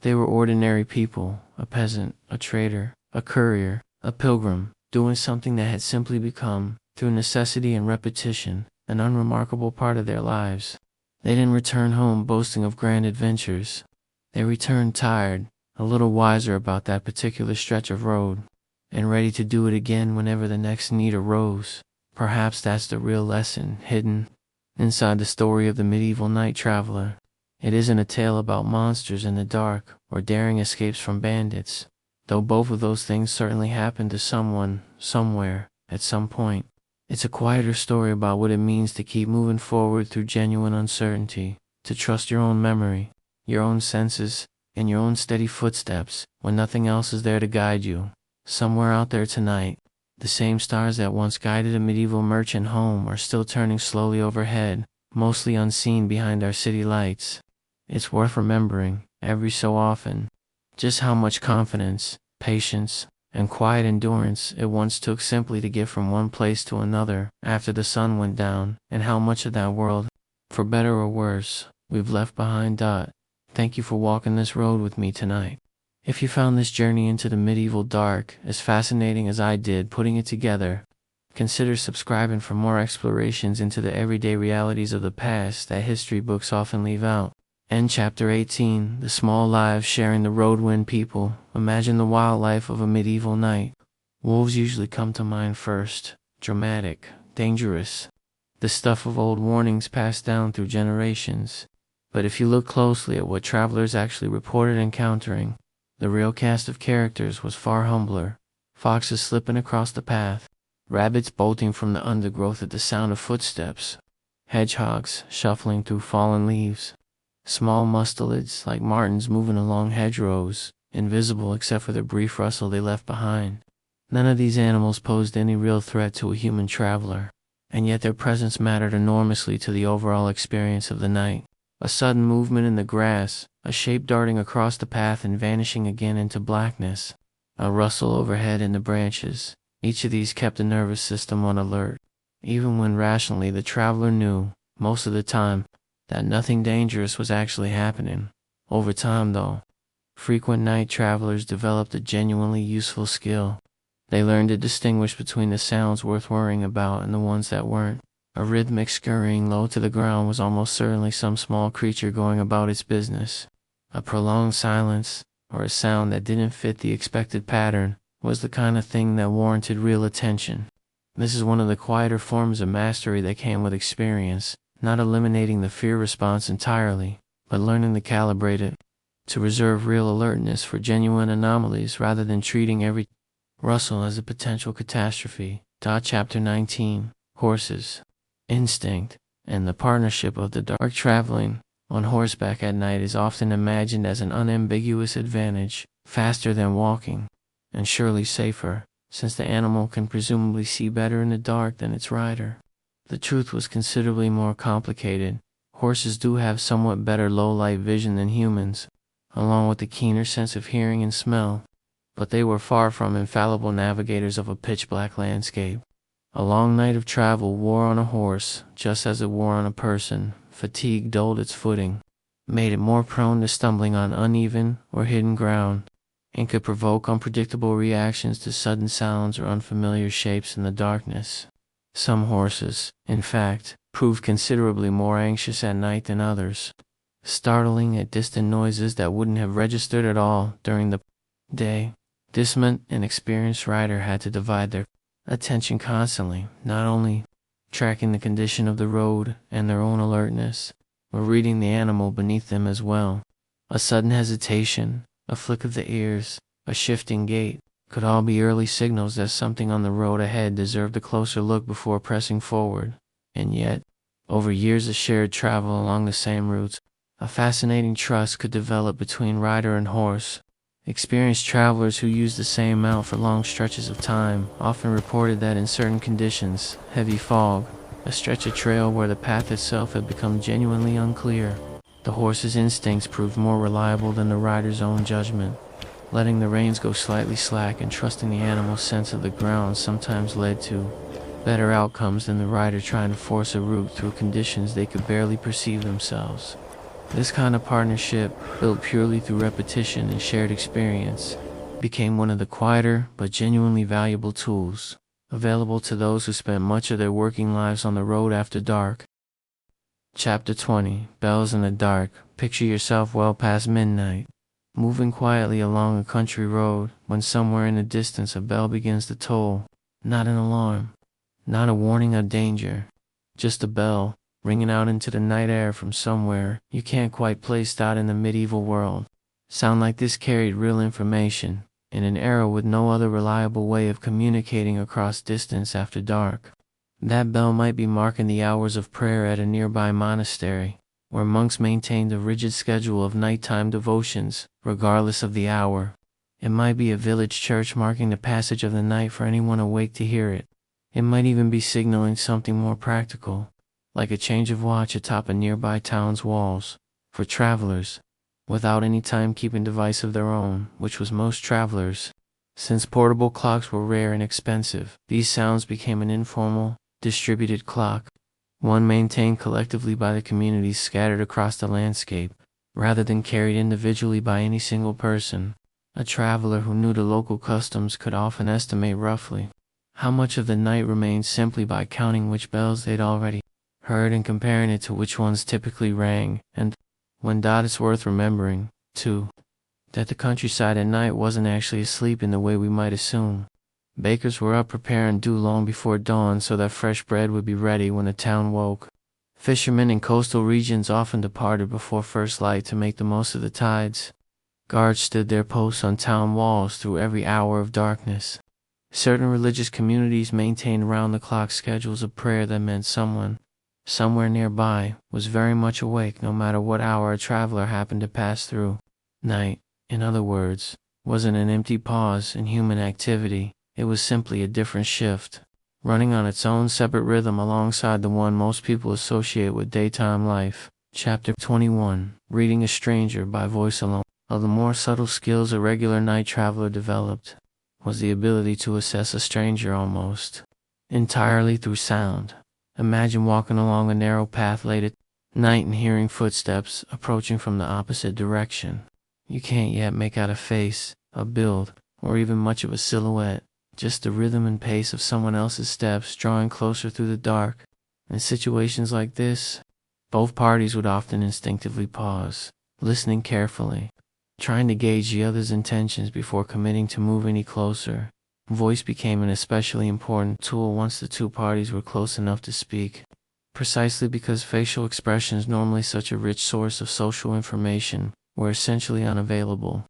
They were ordinary people, a peasant, a trader, a courier, a pilgrim, doing something that had simply become, through necessity and repetition, an unremarkable part of their lives. They didn't return home boasting of grand adventures. They returned tired, a little wiser about that particular stretch of road, and ready to do it again whenever the next need arose. Perhaps that's the real lesson hidden inside the story of the medieval night traveler. It isn't a tale about monsters in the dark or daring escapes from bandits, though both of those things certainly happened to someone, somewhere, at some point. It's a quieter story about what it means to keep moving forward through genuine uncertainty, to trust your own memory, your own senses, and your own steady footsteps when nothing else is there to guide you. Somewhere out there tonight, the same stars that once guided a medieval merchant home are still turning slowly overhead, mostly unseen behind our city lights. It's worth remembering, every so often, just how much confidence, patience, and quiet endurance it once took simply to get from one place to another after the sun went down, and how much of that world, for better or worse, we've left behind. Thank you for walking this road with me tonight. If you found this journey into the medieval dark as fascinating as I did putting it together, consider subscribing for more explorations into the everyday realities of the past that history books often leave out. End chapter 18, the small lives sharing the road when people imagine the wildlife of a medieval night. Wolves usually come to mind first. Dramatic, dangerous. The stuff of old warnings passed down through generations. But if you look closely at what travelers actually reported encountering, the real cast of characters was far humbler. Foxes slipping across the path, rabbits bolting from the undergrowth at the sound of footsteps, hedgehogs shuffling through fallen leaves, small mustelids like martins moving along hedgerows, invisible except for the brief rustle they left behind. None of these animals posed any real threat to a human traveler, and yet their presence mattered enormously to the overall experience of the night. A sudden movement in the grass, a shape darting across the path and vanishing again into blackness, a rustle overhead in the branches. Each of these kept the nervous system on alert, even when rationally the traveler knew, most of the time, that nothing dangerous was actually happening. Over time, though, frequent night travelers developed a genuinely useful skill. They learned to distinguish between the sounds worth worrying about and the ones that weren't. A rhythmic scurrying low to the ground was almost certainly some small creature going about its business. A prolonged silence, or a sound that didn't fit the expected pattern, was the kind of thing that warranted real attention. This is one of the quieter forms of mastery that came with experience, not eliminating the fear response entirely, but learning to calibrate it, to reserve real alertness for genuine anomalies rather than treating every rustle as a potential catastrophe. Chapter 19, Horses. Instinct, and the partnership of the dark. Traveling on horseback at night is often imagined as an unambiguous advantage, faster than walking, and surely safer, since the animal can presumably see better in the dark than its rider. The truth was considerably more complicated. Horses do have somewhat better low-light vision than humans, along with a keener sense of hearing and smell, but they were far from infallible navigators of a pitch-black landscape. A long night of travel wore on a horse, just as it wore on a person. Fatigue dulled its footing, made it more prone to stumbling on uneven or hidden ground, and could provoke unpredictable reactions to sudden sounds or unfamiliar shapes in the darkness. Some horses, in fact, proved considerably more anxious at night than others, startling at distant noises that wouldn't have registered at all during the day. This meant an experienced rider had to divide their attention constantly, not only tracking the condition of the road and their own alertness, but reading the animal beneath them as well. A sudden hesitation, a flick of the ears, a shifting gait, could all be early signals that something on the road ahead deserved a closer look before pressing forward. And yet, over years of shared travel along the same routes, a fascinating trust could develop between rider and horse. Experienced travelers who used the same mount for long stretches of time often reported that in certain conditions, heavy fog, a stretch of trail where the path itself had become genuinely unclear, the horse's instincts proved more reliable than the rider's own judgment. Letting the reins go slightly slack and trusting the animal's sense of the ground sometimes led to better outcomes than the rider trying to force a route through conditions they could barely perceive themselves. This kind of partnership, built purely through repetition and shared experience, became one of the quieter but genuinely valuable tools available to those who spent much of their working lives on the road after dark. Chapter 20, Bells in the Dark. Picture yourself well past midnight, moving quietly along a country road when somewhere in the distance a bell begins to toll. Not an alarm, not a warning of danger, just a bell, ringing out into the night air from somewhere you can't quite place out in the medieval world. Sound like this carried real information, in an era with no other reliable way of communicating across distance after dark. That bell might be marking the hours of prayer at a nearby monastery, where monks maintained a rigid schedule of nighttime devotions, regardless of the hour. It might be a village church marking the passage of the night for anyone awake to hear it. It might even be signaling something more practical, like a change of watch atop a nearby town's walls, for travelers, without any timekeeping device of their own, which was most travelers. Since portable clocks were rare and expensive, these sounds became an informal, distributed clock, one maintained collectively by the communities scattered across the landscape, rather than carried individually by any single person. A traveler who knew the local customs could often estimate roughly how much of the night remained simply by counting which bells they'd already heard and comparing it to which ones typically rang. And when it's worth remembering, too, that the countryside at night wasn't actually asleep in the way we might assume. Bakers were up preparing dew long before dawn so that fresh bread would be ready when the town woke. Fishermen in coastal regions often departed before first light to make the most of the tides. Guards stood their posts on town walls through every hour of darkness. Certain religious communities maintained round-the-clock schedules of prayer that meant someone, somewhere nearby, was very much awake no matter what hour a traveler happened to pass through. Night, in other words, wasn't an empty pause in human activity, it was simply a different shift, running on its own separate rhythm alongside the one most people associate with daytime life. Chapter 21, Reading a Stranger by Voice Alone. Of the more subtle skills a regular night traveler developed was the ability to assess a stranger almost entirely through sound. Imagine walking along a narrow path late at night and hearing footsteps approaching from the opposite direction. You can't yet make out a face, a build, or even much of a silhouette, just the rhythm and pace of someone else's steps drawing closer through the dark. In situations like this, both parties would often instinctively pause, listening carefully, trying to gauge the other's intentions before committing to move any closer. Voice became an especially important tool once the two parties were close enough to speak, precisely because facial expressions, normally such a rich source of social information, were essentially unavailable.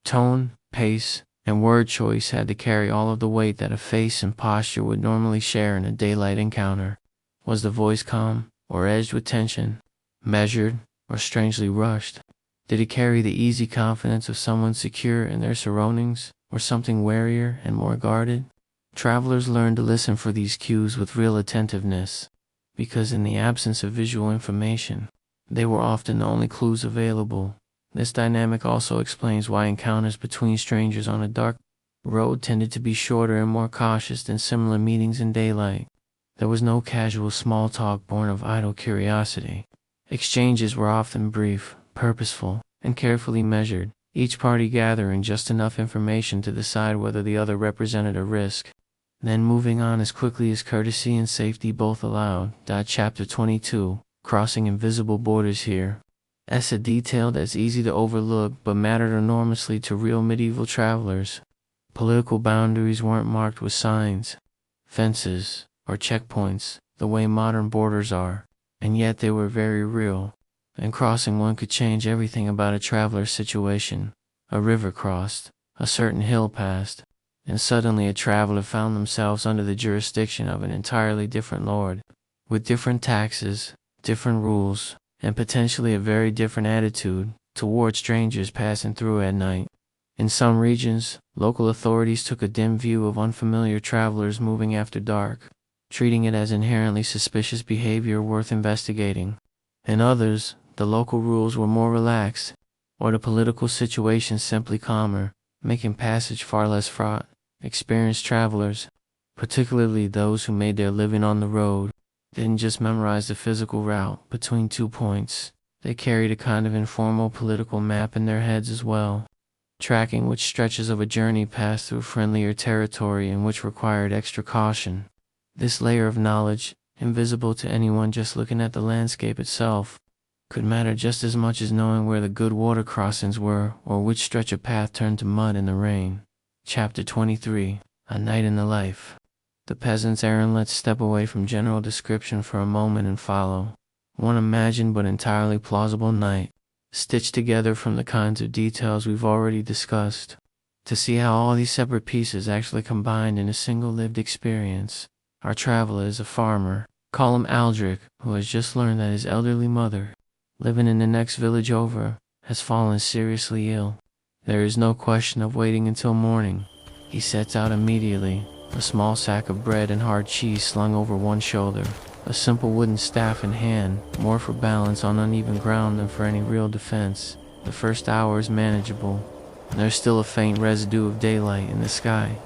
Tone, pace, and word choice had to carry all of the weight that a face and posture would normally share in a daylight encounter. Was the voice calm, or edged with tension, measured, or strangely rushed? Did it carry the easy confidence of someone secure in their surroundings, or something warier and more guarded? Travelers learned to listen for these cues with real attentiveness, because in the absence of visual information, they were often the only clues available. This dynamic also explains why encounters between strangers on a dark road tended to be shorter and more cautious than similar meetings in daylight. There was no casual small talk born of idle curiosity. Exchanges were often brief, purposeful, and carefully measured, each party gathering just enough information to decide whether the other represented a risk, then moving on as quickly as courtesy and safety both allowed. Chapter 22, Crossing Invisible Borders. Here as a detail that's easy to overlook but mattered enormously to real medieval travelers. Political boundaries weren't marked with signs, fences, or checkpoints the way modern borders are, and yet they were very real. And crossing one could change everything about a traveler's situation. A river crossed, a certain hill passed, and suddenly a traveler found themselves under the jurisdiction of an entirely different lord, with different taxes, different rules, and potentially a very different attitude toward strangers passing through at night. In some regions, local authorities took a dim view of unfamiliar travelers moving after dark, treating it as inherently suspicious behavior worth investigating. In others, the local rules were more relaxed, or the political situation simply calmer, making passage far less fraught. Experienced travelers, particularly those who made their living on the road, didn't just memorize the physical route between 2 points. They carried a kind of informal political map in their heads as well, tracking which stretches of a journey passed through friendlier territory and which required extra caution. This layer of knowledge, invisible to anyone just looking at the landscape itself, could matter just as much as knowing where the good water crossings were or which stretch of path turned to mud in the rain. Chapter 23, A Night in the Life. The peasant's errand. Let's step away from general description for a moment and follow one imagined but entirely plausible night, stitched together from the kinds of details we've already discussed, to see how all these separate pieces actually combined in a single lived experience. Our traveler is a farmer, call him Aldrich, who has just learned that his elderly mother, living in the next village over, has fallen seriously ill. There is no question of waiting until morning. He sets out immediately, a small sack of bread and hard cheese slung over one shoulder, a simple wooden staff in hand, more for balance on uneven ground than for any real defense. The first hour is manageable, and there's still a faint residue of daylight in the sky,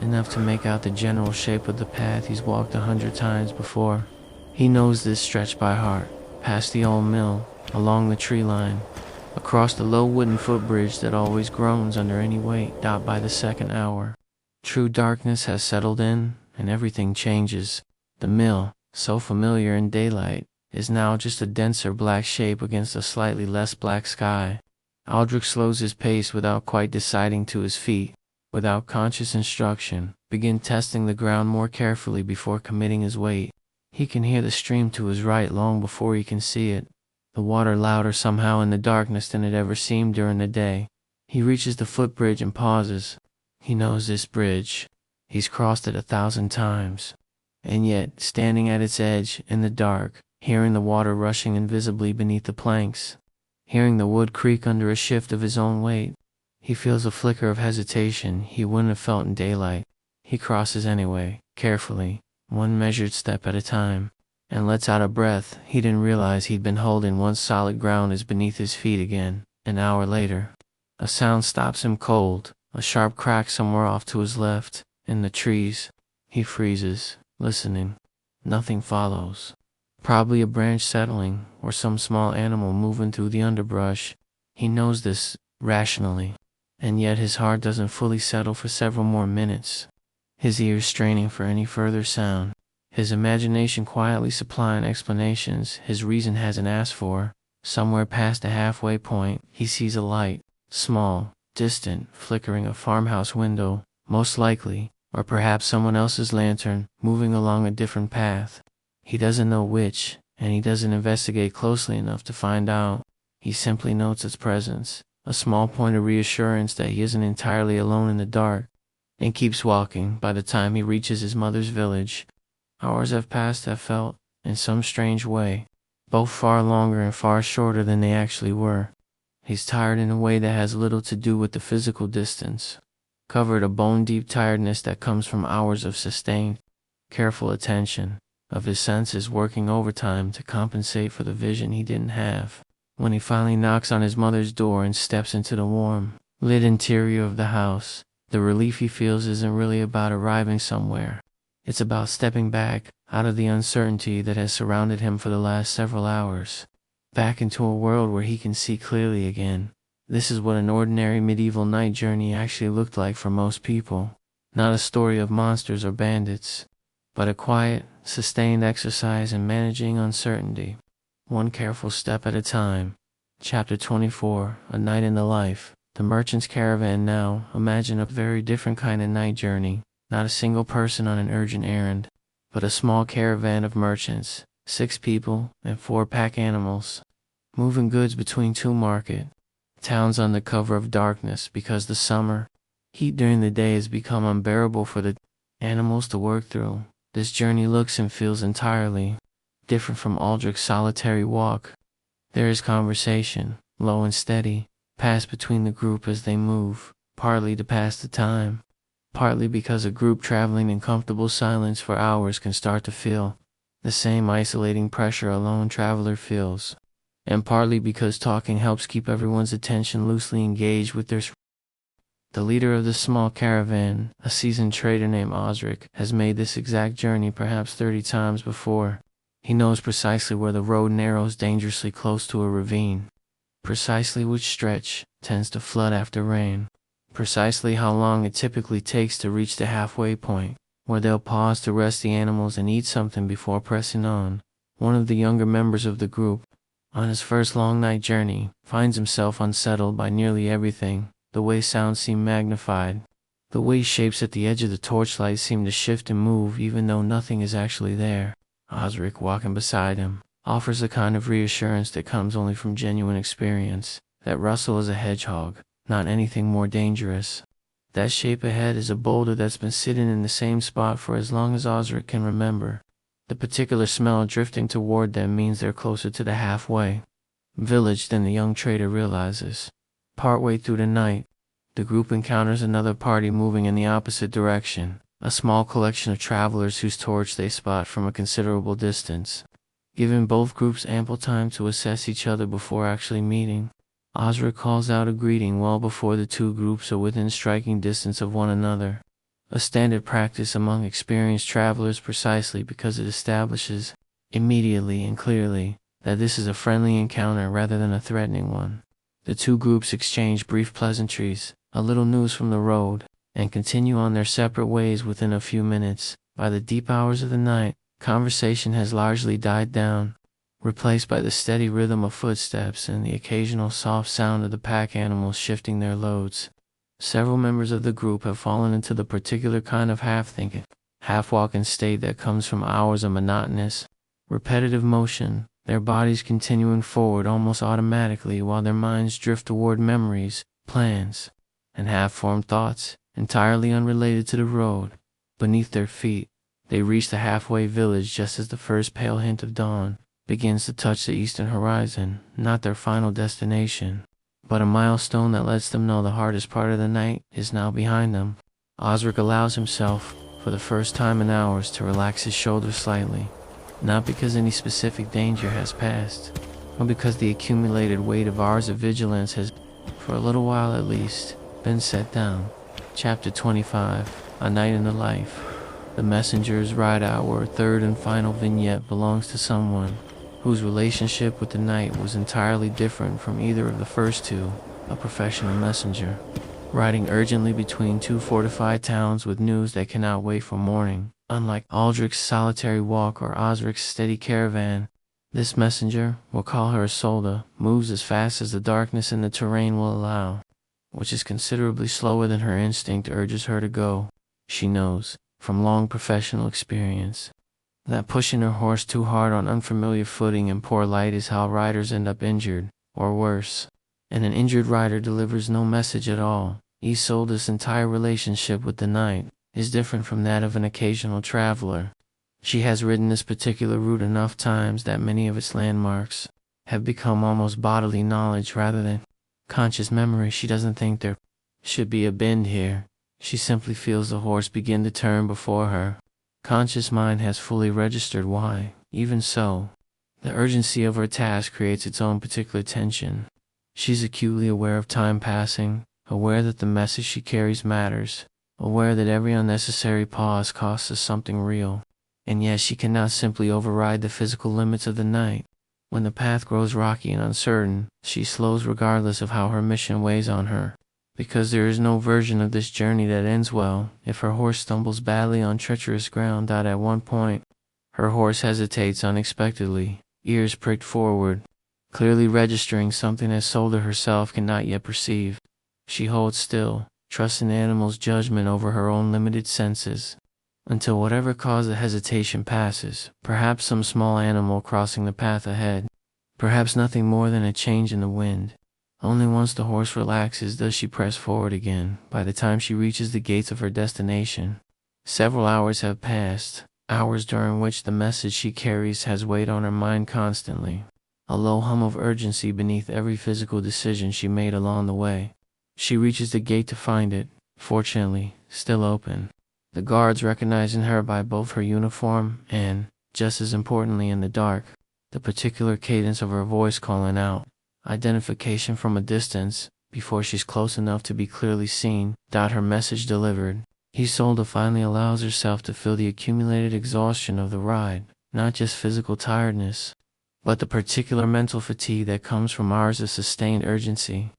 enough to make out the general shape of the path he's walked 100 times before. He knows this stretch by heart, past the old mill, along the tree line, across the low wooden footbridge that always groans under any weight. By the second hour, true darkness has settled in, and everything changes. The mill, so familiar in daylight, is now just a denser black shape against a slightly less black sky. Aldrich slows his pace without quite deciding to his feet, without conscious instruction, begin testing the ground more carefully before committing his weight. He can hear the stream to his right long before he can see it, the water louder somehow in the darkness than it ever seemed during the day. He reaches the footbridge and pauses. He knows this bridge. He's crossed it 1,000 times. And yet, standing at its edge, in the dark, hearing the water rushing invisibly beneath the planks, hearing the wood creak under a shift of his own weight, he feels a flicker of hesitation he wouldn't have felt in daylight. He crosses anyway, carefully, one measured step at a time, and lets out a breath he didn't realize he'd been holding once solid ground is beneath his feet again. An hour later, a sound stops him cold, a sharp crack somewhere off to his left, in the trees. He freezes, listening. Nothing follows. Probably a branch settling, or some small animal moving through the underbrush. He knows this, rationally, and yet his heart doesn't fully settle for several more minutes. His ears straining for any further sound. His imagination quietly supplying explanations his reason hasn't asked for. Somewhere past the halfway point, he sees a light, small, distant, flickering a farmhouse window, most likely, or perhaps someone else's lantern, moving along a different path. He doesn't know which, and he doesn't investigate closely enough to find out. He simply notes its presence, a small point of reassurance that he isn't entirely alone in the dark, and keeps walking. By the time he reaches his mother's village, hours have felt, in some strange way, both far longer and far shorter than they actually were. He's tired in a way that has little to do with the physical distance, covered a bone-deep tiredness that comes from hours of sustained, careful attention, of his senses working overtime to compensate for the vision he didn't have. When he finally knocks on his mother's door and steps into the warm, lit interior of the house, the relief he feels isn't really about arriving somewhere. It's about stepping back, out of the uncertainty that has surrounded him for the last several hours, back into a world where he can see clearly again. This is what an ordinary medieval night journey actually looked like for most people. Not a story of monsters or bandits, but a quiet, sustained exercise in managing uncertainty, one careful step at a time. Chapter 24, A Night in the Life. The merchant's caravan now. Imagine a very different kind of night journey. Not a single person on an urgent errand, but a small caravan of merchants, 6 people and 4 pack animals, moving goods between 2 market towns under cover of darkness because the summer heat during the day has become unbearable for the animals to work through. This journey looks and feels entirely different from Aldrich's solitary walk. There is conversation, low and steady, passed between the group as they move, partly to pass the time, partly because a group traveling in comfortable silence for hours can start to feel the same isolating pressure a lone traveler feels, and partly because talking helps keep everyone's attention loosely engaged with their. The leader of the small caravan, a seasoned trader named Osric, has made this exact journey perhaps 30 times before. He knows precisely where the road narrows dangerously close to a ravine, precisely which stretch tends to flood after rain, precisely how long it typically takes to reach the halfway point, where they'll pause to rest the animals and eat something before pressing on. One of the younger members of the group, on his first long night journey, finds himself unsettled by nearly everything. The way sounds seem magnified, the way shapes at the edge of the torchlight seem to shift and move even though nothing is actually there. Osric, walking beside him, offers a kind of reassurance that comes only from genuine experience. That rustle is a hedgehog, not anything more dangerous. That shape ahead is a boulder that's been sitting in the same spot for as long as Osric can remember. The particular smell drifting toward them means they're closer to the halfway village than the young trader realizes. Partway through the night, the group encounters another party moving in the opposite direction, a small collection of travelers whose torch they spot from a considerable distance. Giving both groups ample time to assess each other before actually meeting, Osric calls out a greeting well before the 2 groups are within striking distance of one another. A standard practice among experienced travelers precisely because it establishes, immediately and clearly, that this is a friendly encounter rather than a threatening one. The two groups exchange brief pleasantries, a little news from the road, and continue on their separate ways within a few minutes. By the deep hours of the night, conversation has largely died down, replaced by the steady rhythm of footsteps and the occasional soft sound of the pack animals shifting their loads. Several members of the group have fallen into the particular kind of half-thinking, half-walking state that comes from hours of monotonous, repetitive motion, their bodies continuing forward almost automatically while their minds drift toward memories, plans, and half-formed thoughts, entirely unrelated to the road. Beneath their feet, they reach the halfway village just as the first pale hint of dawn begins to touch the eastern horizon, not their final destination, but a milestone that lets them know the hardest part of the night is now behind them. Osric allows himself, for the first time in hours, to relax his shoulders slightly, not because any specific danger has passed, but because the accumulated weight of hours of vigilance has, for a little while at least, been set down. Chapter 25, A Night in the Life. The messenger's ride outward third and final vignette belongs to someone whose relationship with the night was entirely different from either of the first two, a professional messenger, riding urgently between two fortified towns with news that cannot wait for morning. Unlike Aldrich's solitary walk or Osric's steady caravan, this messenger, we'll call her Isolde, moves as fast as the darkness and the terrain will allow, which is considerably slower than her instinct urges her to go. She knows, from long professional experience, that pushing her horse too hard on unfamiliar footing and poor light is how riders end up injured, or worse. And an injured rider delivers no message at all. Isolde's entire relationship with the night is different from that of an occasional traveler. She has ridden this particular route enough times that many of its landmarks have become almost bodily knowledge rather than conscious memory. She doesn't think there should be a bend here. She simply feels the horse begin to turn before her. Conscious mind has fully registered why. Even so, the urgency of her task creates its own particular tension. She's acutely aware of time passing, aware that the message she carries matters, aware that every unnecessary pause costs us something real. And yet she cannot simply override the physical limits of the night. When the path grows rocky and uncertain, she slows regardless of how her mission weighs on her. Because there is no version of this journey that ends well. If her horse stumbles badly on treacherous ground, at one point, her horse hesitates unexpectedly, ears pricked forward, clearly registering something Isolde herself cannot yet perceive. She holds still, trusting the animal's judgment over her own limited senses, until whatever caused the hesitation passes, perhaps some small animal crossing the path ahead, perhaps nothing more than a change in the wind. Only once the horse relaxes does she press forward again. By the time she reaches the gates of her destination, several hours have passed, hours during which the message she carries has weighed on her mind constantly, a low hum of urgency beneath every physical decision she made along the way. She reaches the gate to find it, fortunately, still open, the guards recognizing her by both her uniform and, just as importantly in the dark, the particular cadence of her voice calling out identification from a distance, before she's close enough to be clearly seen. Her message delivered, Isolde finally allows herself to feel the accumulated exhaustion of the ride, not just physical tiredness, but the particular mental fatigue that comes from hours of sustained urgency,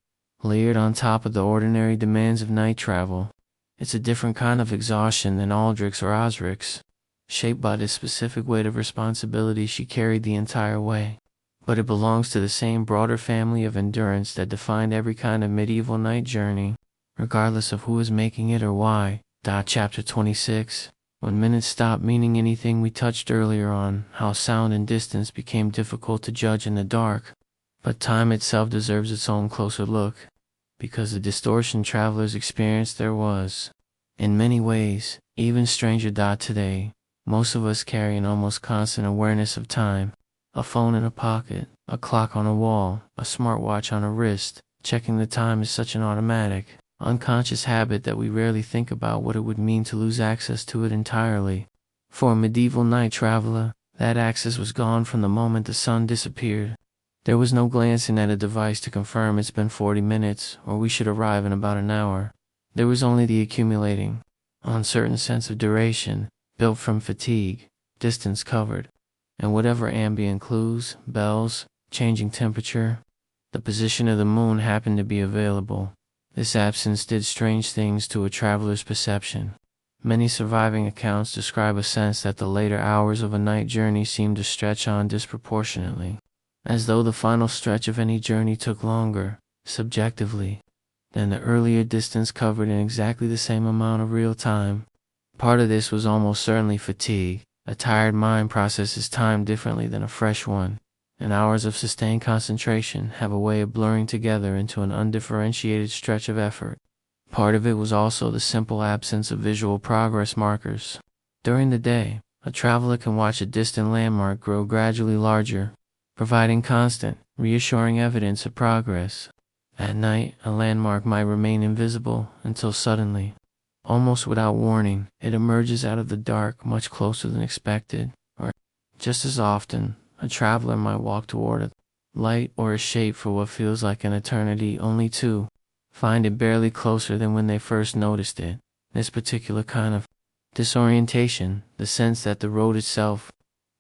layered on top of the ordinary demands of night travel. It's a different kind of exhaustion than Aldrich's or Osric's, shaped by the specific weight of responsibility she carried the entire way. But it belongs to the same broader family of endurance that defined every kind of medieval night journey, regardless of who is making it or why. Chapter 26. When minutes stop meaning anything. We touched earlier on how sound and distance became difficult to judge in the dark, but time itself deserves its own closer look, because the distortion travelers experienced there was, in many ways, even stranger. Today, most of us carry an almost constant awareness of time. A phone in a pocket, a clock on a wall, a smartwatch on a wrist. Checking the time is such an automatic, unconscious habit that we rarely think about what it would mean to lose access to it entirely. For a medieval night traveler, that access was gone from the moment the sun disappeared. There was no glancing at a device to confirm it's been 40 minutes or we should arrive in about an hour. There was only the accumulating, uncertain sense of duration, built from fatigue, distance covered, and whatever ambient clues, bells, changing temperature. The position of the moon happened to be available. This absence did strange things to a traveler's perception. Many surviving accounts describe a sense that the later hours of a night journey seemed to stretch on disproportionately, as though the final stretch of any journey took longer, subjectively, than the earlier distance covered in exactly the same amount of real time. Part of this was almost certainly fatigue. A tired mind processes time differently than a fresh one, and hours of sustained concentration have a way of blurring together into an undifferentiated stretch of effort. Part of it was also the simple absence of visual progress markers. During the day, a traveler can watch a distant landmark grow gradually larger, providing constant, reassuring evidence of progress. At night, a landmark might remain invisible until suddenly, almost without warning, it emerges out of the dark much closer than expected. Or, just as often, a traveler might walk toward a light or a shape for what feels like an eternity, only to find it barely closer than when they first noticed it. This particular kind of disorientation, the sense that the road itself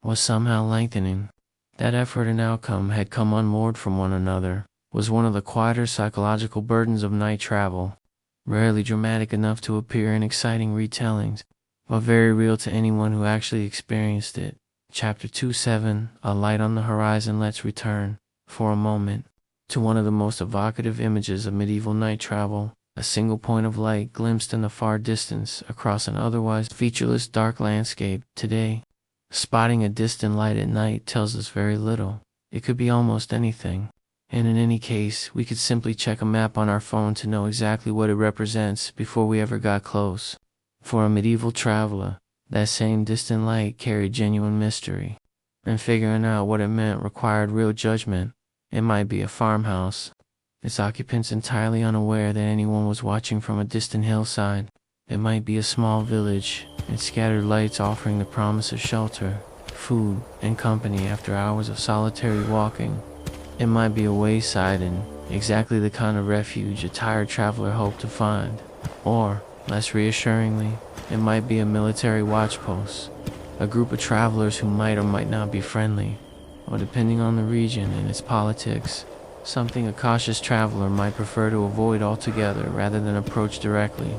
was somehow lengthening, that effort and outcome had come unmoored from one another, was one of the quieter psychological burdens of night travel, rarely dramatic enough to appear in exciting retellings, but very real to anyone who actually experienced it. Chapter 2:7, A Light on the Horizon. Let's return, for a moment, to one of the most evocative images of medieval night travel, a single point of light glimpsed in the far distance across an otherwise featureless dark landscape. Today, spotting a distant light at night tells us very little. It could be almost anything. And in any case, we could simply check a map on our phone to know exactly what it represents before we ever got close. For a medieval traveler, that same distant light carried genuine mystery, and figuring out what it meant required real judgment. It might be a farmhouse, its occupants entirely unaware that anyone was watching from a distant hillside. It might be a small village, its scattered lights offering the promise of shelter, food, and company after hours of solitary walking. It might be a wayside inn, exactly the kind of refuge a tired traveler hoped to find. Or, less reassuringly, it might be a military watch post, a group of travelers who might or might not be friendly, or depending on the region and its politics, something a cautious traveler might prefer to avoid altogether rather than approach directly.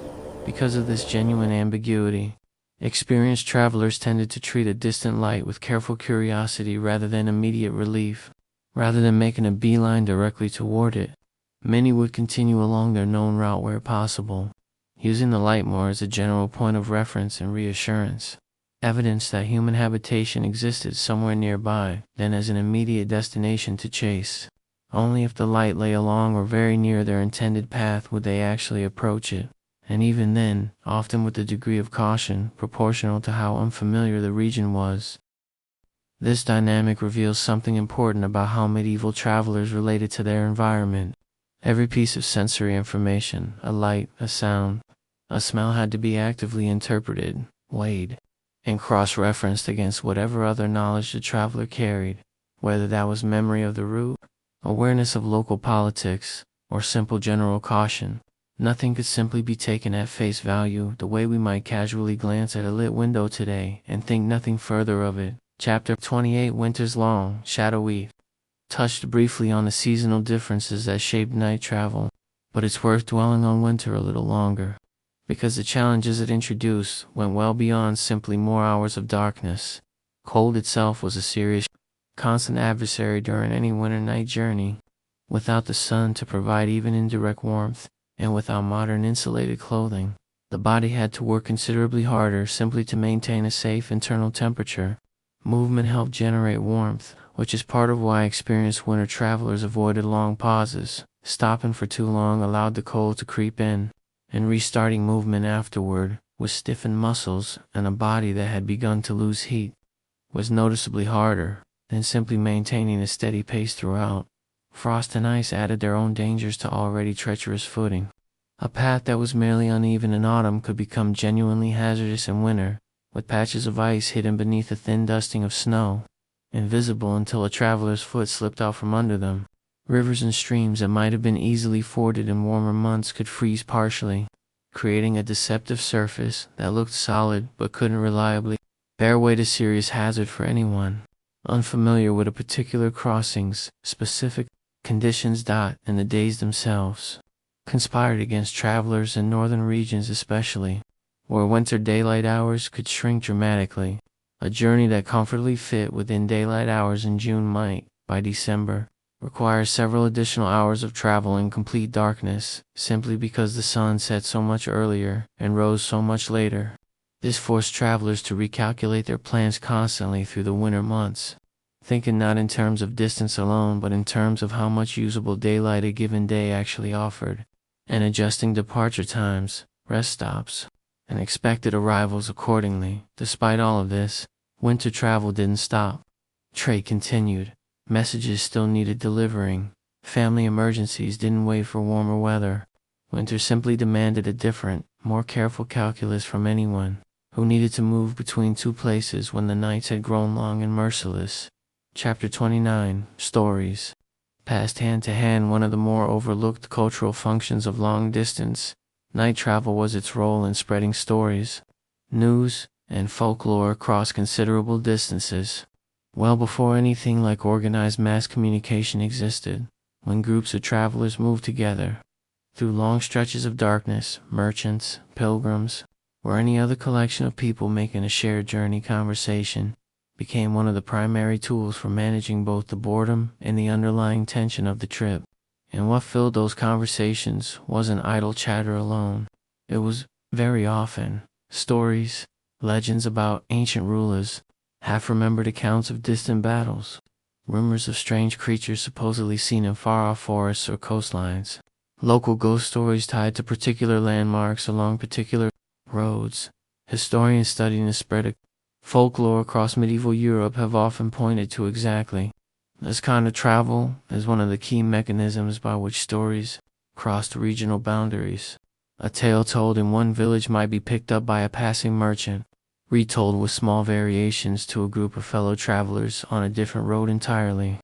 Because of this genuine ambiguity, experienced travelers tended to treat a distant light with careful curiosity rather than immediate relief. Rather than making a beeline directly toward it, many would continue along their known route where possible, using the light more as a general point of reference and reassurance, evidence that human habitation existed somewhere nearby, than as an immediate destination to chase. Only if the light lay along or very near their intended path would they actually approach it, and even then, often with a degree of caution proportional to how unfamiliar the region was. This dynamic reveals something important about how medieval travelers related to their environment. Every piece of sensory information, a light, a sound, a smell had to be actively interpreted, weighed, and cross-referenced against whatever other knowledge the traveler carried, whether that was memory of the route, awareness of local politics, or simple general caution. Nothing could simply be taken at face value the way we might casually glance at a lit window today and think nothing further of it. Chapter 28, Winter's Long, Shadowy. Touched briefly on the seasonal differences that shaped night travel, but it's worth dwelling on winter a little longer, because the challenges it introduced went well beyond simply more hours of darkness. Cold itself was a serious, constant adversary during any winter night journey. Without the sun to provide even indirect warmth, and without modern insulated clothing, the body had to work considerably harder simply to maintain a safe internal temperature. Movement helped generate warmth, which is part of why experienced winter travelers avoided long pauses. Stopping for too long allowed the cold to creep in, and restarting movement afterward, with stiffened muscles and a body that had begun to lose heat, was noticeably harder than simply maintaining a steady pace throughout. Frost and ice added their own dangers to already treacherous footing. A path that was merely uneven in autumn could become genuinely hazardous in winter, with patches of ice hidden beneath a thin dusting of snow, invisible until a traveler's foot slipped out from under them. Rivers and streams that might have been easily forded in warmer months could freeze partially, creating a deceptive surface that looked solid but couldn't reliably bear weight, a serious hazard for anyone unfamiliar with a particular crossing's specific conditions. And the days themselves conspired against travelers in northern regions especially, where winter daylight hours could shrink dramatically. A journey that comfortably fit within daylight hours in June might, by December, require several additional hours of travel in complete darkness, simply because the sun set so much earlier and rose so much later. This forced travelers to recalculate their plans constantly through the winter months, thinking not in terms of distance alone but in terms of how much usable daylight a given day actually offered, and adjusting departure times, rest stops, and expected arrivals accordingly. Despite all of this, winter travel didn't stop. Trade continued. Messages still needed delivering. Family emergencies didn't wait for warmer weather. Winter simply demanded a different, more careful calculus from anyone who needed to move between two places when the nights had grown long and merciless. Chapter 29, Stories. Passed hand to hand one of the more overlooked cultural functions of long distance, night travel was its role in spreading stories, news, and folklore across considerable distances. Well before anything like organized mass communication existed, when groups of travelers moved together through long stretches of darkness, merchants, pilgrims, or any other collection of people making a shared journey, conversation became one of the primary tools for managing both the boredom and the underlying tension of the trip. And what filled those conversations wasn't idle chatter alone. It was, very often, stories, legends about ancient rulers, half-remembered accounts of distant battles, rumors of strange creatures supposedly seen in far-off forests or coastlines, local ghost stories tied to particular landmarks along particular roads. Historians studying the spread of folklore across medieval Europe have often pointed to exactly this kind of travel as one of the key mechanisms by which stories crossed regional boundaries. A tale told in one village might be picked up by a passing merchant, retold with small variations to a group of fellow travelers on a different road entirely,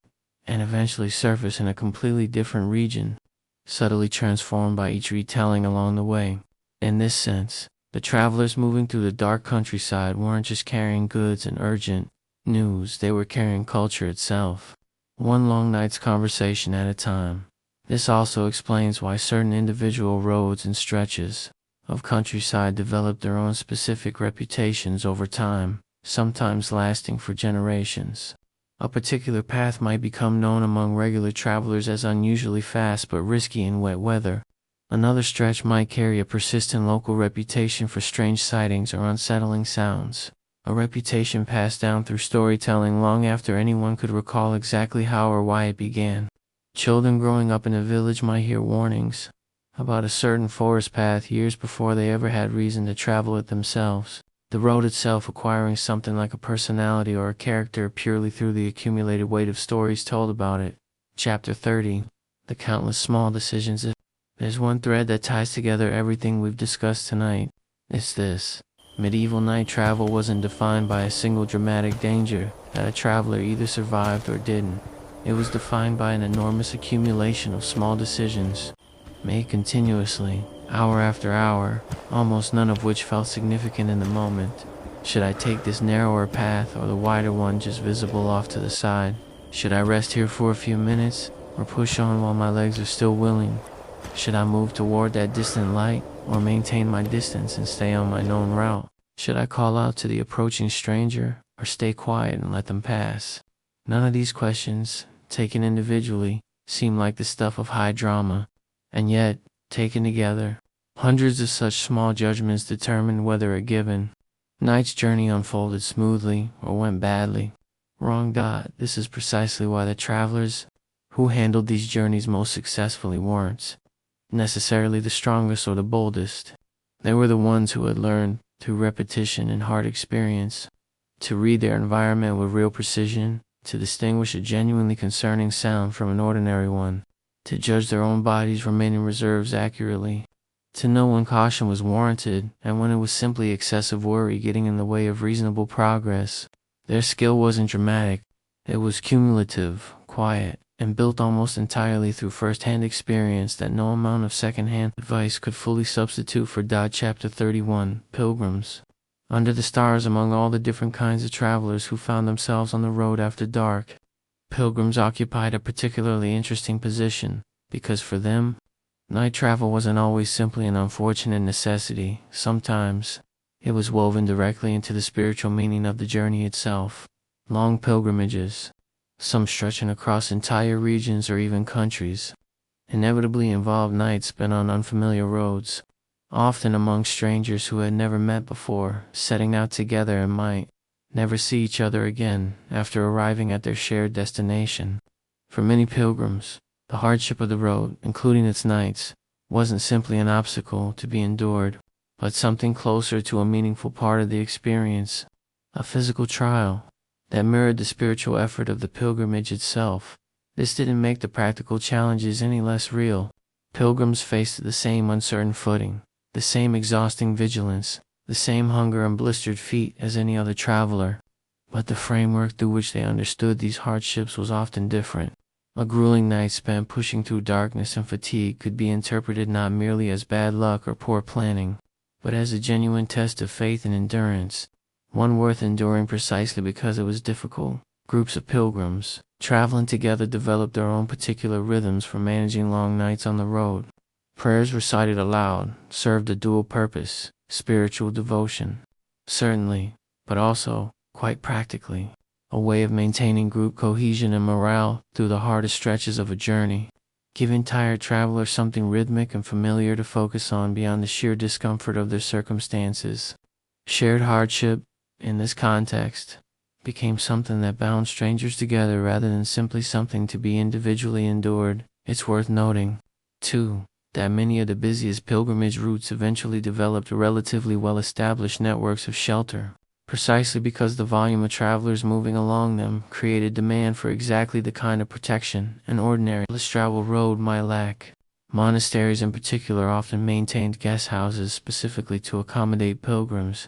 and eventually surface in a completely different region, subtly transformed by each retelling along the way. In this sense, the travelers moving through the dark countryside weren't just carrying goods and urgent news, they were carrying culture itself, one long night's conversation at a time. This also explains why certain individual roads and stretches of countryside developed their own specific reputations over time, sometimes lasting for generations. A particular path might become known among regular travelers as unusually fast but risky in wet weather. Another stretch might carry a persistent local reputation for strange sightings or unsettling sounds, a reputation passed down through storytelling long after anyone could recall exactly how or why it began. Children growing up in a village might hear warnings about a certain forest path years before they ever had reason to travel it themselves, the road itself acquiring something like a personality or a character purely through the accumulated weight of stories told about it. Chapter 30. The countless small decisions. If there's one thread that ties together everything we've discussed tonight, it's this. Medieval night travel wasn't defined by a single dramatic danger that a traveler either survived or didn't. It was defined by an enormous accumulation of small decisions, made continuously, hour after hour, almost none of which felt significant in the moment. Should I take this narrower path or the wider one just visible off to the side? Should I rest here for a few minutes or push on while my legs are still willing? Should I move toward that distant light or maintain my distance and stay on my known route? Should I call out to the approaching stranger or stay quiet and let them pass? None of these questions, taken individually, seem like the stuff of high drama, and yet, taken together, hundreds of such small judgments determined whether a given night's journey unfolded smoothly or went badly. Wrong. This is precisely why the travelers who handled these journeys most successfully weren't necessarily the strongest or the boldest. They were the ones who had learned, through repetition and hard experience, to read their environment with real precision, to distinguish a genuinely concerning sound from an ordinary one, to judge their own body's remaining reserves accurately, to know when caution was warranted and when it was simply excessive worry getting in the way of reasonable progress. Their skill wasn't dramatic, it was cumulative, quiet, and built almost entirely through first-hand experience that no amount of second-hand advice could fully substitute for. Chapter 31. Pilgrims. Under the stars, among all the different kinds of travelers who found themselves on the road after dark, Pilgrims occupied a particularly interesting position, because for them, night travel wasn't always simply an unfortunate necessity. Sometimes, it was woven directly into the spiritual meaning of the journey itself. Long pilgrimages, some stretching across entire regions or even countries, inevitably involved nights spent on unfamiliar roads, often among strangers who had never met before, setting out together and might never see each other again after arriving at their shared destination. For many pilgrims, the hardship of the road, including its nights, wasn't simply an obstacle to be endured, but something closer to a meaningful part of the experience, a physical trial that mirrored the spiritual effort of the pilgrimage itself. This didn't make the practical challenges any less real. Pilgrims faced the same uncertain footing, the same exhausting vigilance, the same hunger and blistered feet as any other traveler. But the framework through which they understood these hardships was often different. A grueling night spent pushing through darkness and fatigue could be interpreted not merely as bad luck or poor planning, but as a genuine test of faith and endurance, one worth enduring precisely because it was difficult. Groups of pilgrims, traveling together, developed their own particular rhythms for managing long nights on the road. Prayers recited aloud served a dual purpose: spiritual devotion, certainly, but also, quite practically, a way of maintaining group cohesion and morale through the hardest stretches of a journey, giving tired travelers something rhythmic and familiar to focus on beyond the sheer discomfort of their circumstances. Shared hardship, in this context, became something that bound strangers together rather than simply something to be individually endured. It's worth noting, too, that many of the busiest pilgrimage routes eventually developed relatively well-established networks of shelter, precisely because the volume of travelers moving along them created demand for exactly the kind of protection an ordinary less-traveled road might lack. Monasteries in particular often maintained guest houses specifically to accommodate pilgrims,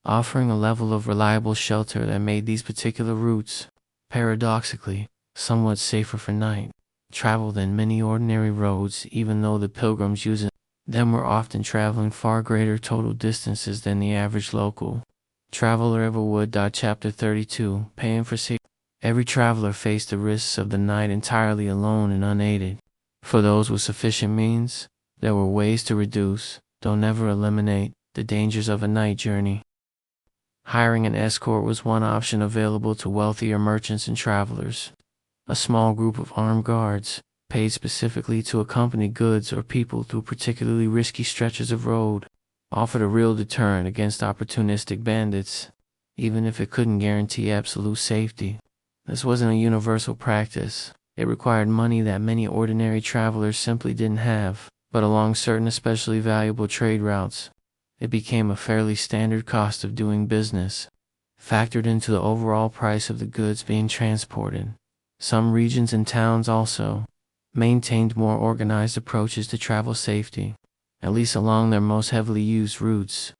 offering a level of reliable shelter that made these particular routes, paradoxically, somewhat safer for night travel than many ordinary roads, even though the pilgrims using them were often traveling far greater total distances than the average local traveler ever would. Chapter 32, Paying for Safety. Every traveler faced the risks of the night entirely alone and unaided. For those with sufficient means, there were ways to reduce, though never eliminate, the dangers of a night journey. Hiring an escort was one option available to wealthier merchants and travelers. A small group of armed guards, paid specifically to accompany goods or people through particularly risky stretches of road, offered a real deterrent against opportunistic bandits, even if it couldn't guarantee absolute safety. This wasn't a universal practice. It required money that many ordinary travelers simply didn't have, but along certain especially valuable trade routes, it became a fairly standard cost of doing business, factored into the overall price of the goods being transported. Some regions and towns also maintained more organized approaches to travel safety, at least along their most heavily used routes.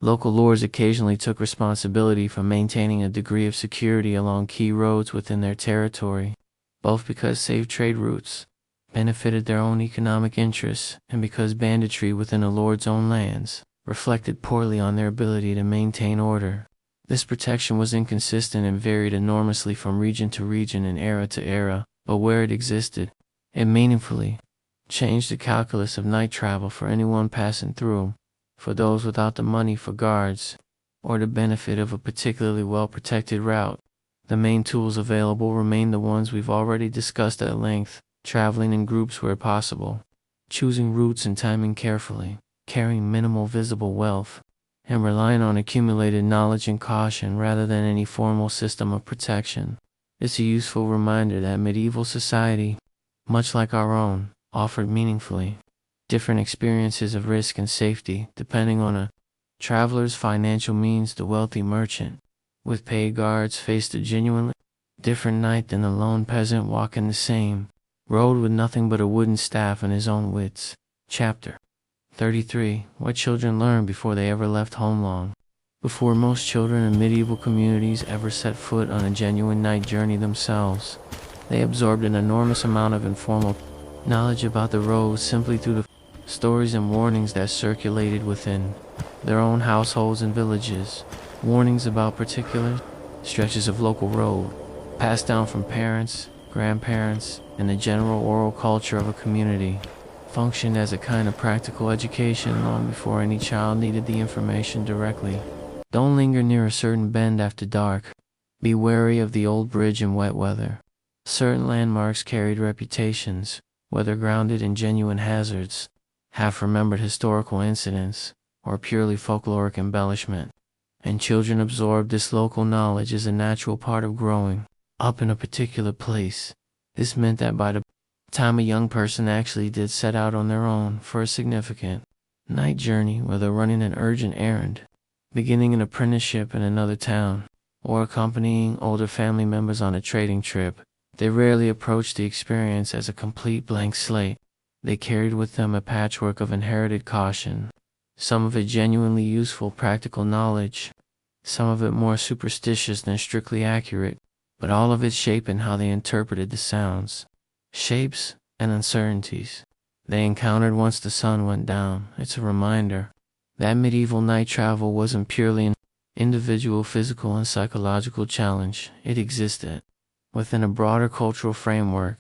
Local lords occasionally took responsibility for maintaining a degree of security along key roads within their territory, both because safe trade routes benefited their own economic interests and because banditry within a lord's own lands reflected poorly on their ability to maintain order. This protection was inconsistent and varied enormously from region to region and era to era, but where it existed, it meaningfully changed the calculus of night travel for anyone passing through. For those without the money for guards, or the benefit of a particularly well-protected route, the main tools available remain the ones we've already discussed at length: traveling in groups where possible, choosing routes and timing carefully, carrying minimal visible wealth, and relying on accumulated knowledge and caution rather than any formal system of protection. It's a useful reminder that medieval society, much like our own, offered meaningfully different experiences of risk and safety depending on a traveler's financial means. The wealthy merchant, with paid guards, faced a genuinely different night than the lone peasant walking the same road with nothing but a wooden staff and his own wits. Chapter 33. What children learned before they ever left home. Long before most children in medieval communities ever set foot on a genuine night journey themselves, they absorbed an enormous amount of informal knowledge about the roads simply through the stories and warnings that circulated within their own households and villages. Warnings about particular stretches of local road, passed down from parents, grandparents, and the general oral culture of a community, functioned as a kind of practical education long before any child needed the information directly. Don't linger near a certain bend after dark. Be wary of the old bridge in wet weather. Certain landmarks carried reputations, whether grounded in genuine hazards, half-remembered historical incidents, or purely folkloric embellishment. And children absorbed this local knowledge as a natural part of growing up in a particular place. This meant that by the time a young person actually did set out on their own for a significant night journey, whether running an urgent errand, beginning an apprenticeship in another town, or accompanying older family members on a trading trip, they rarely approached the experience as a complete blank slate. They carried with them a patchwork of inherited caution, some of it genuinely useful practical knowledge, some of it more superstitious than strictly accurate, but all of it shaping how they interpreted the sounds, shapes, and uncertainties they encountered once the sun went down. It's a reminder that medieval night travel wasn't purely an individual physical and psychological challenge. It existed within a broader cultural framework,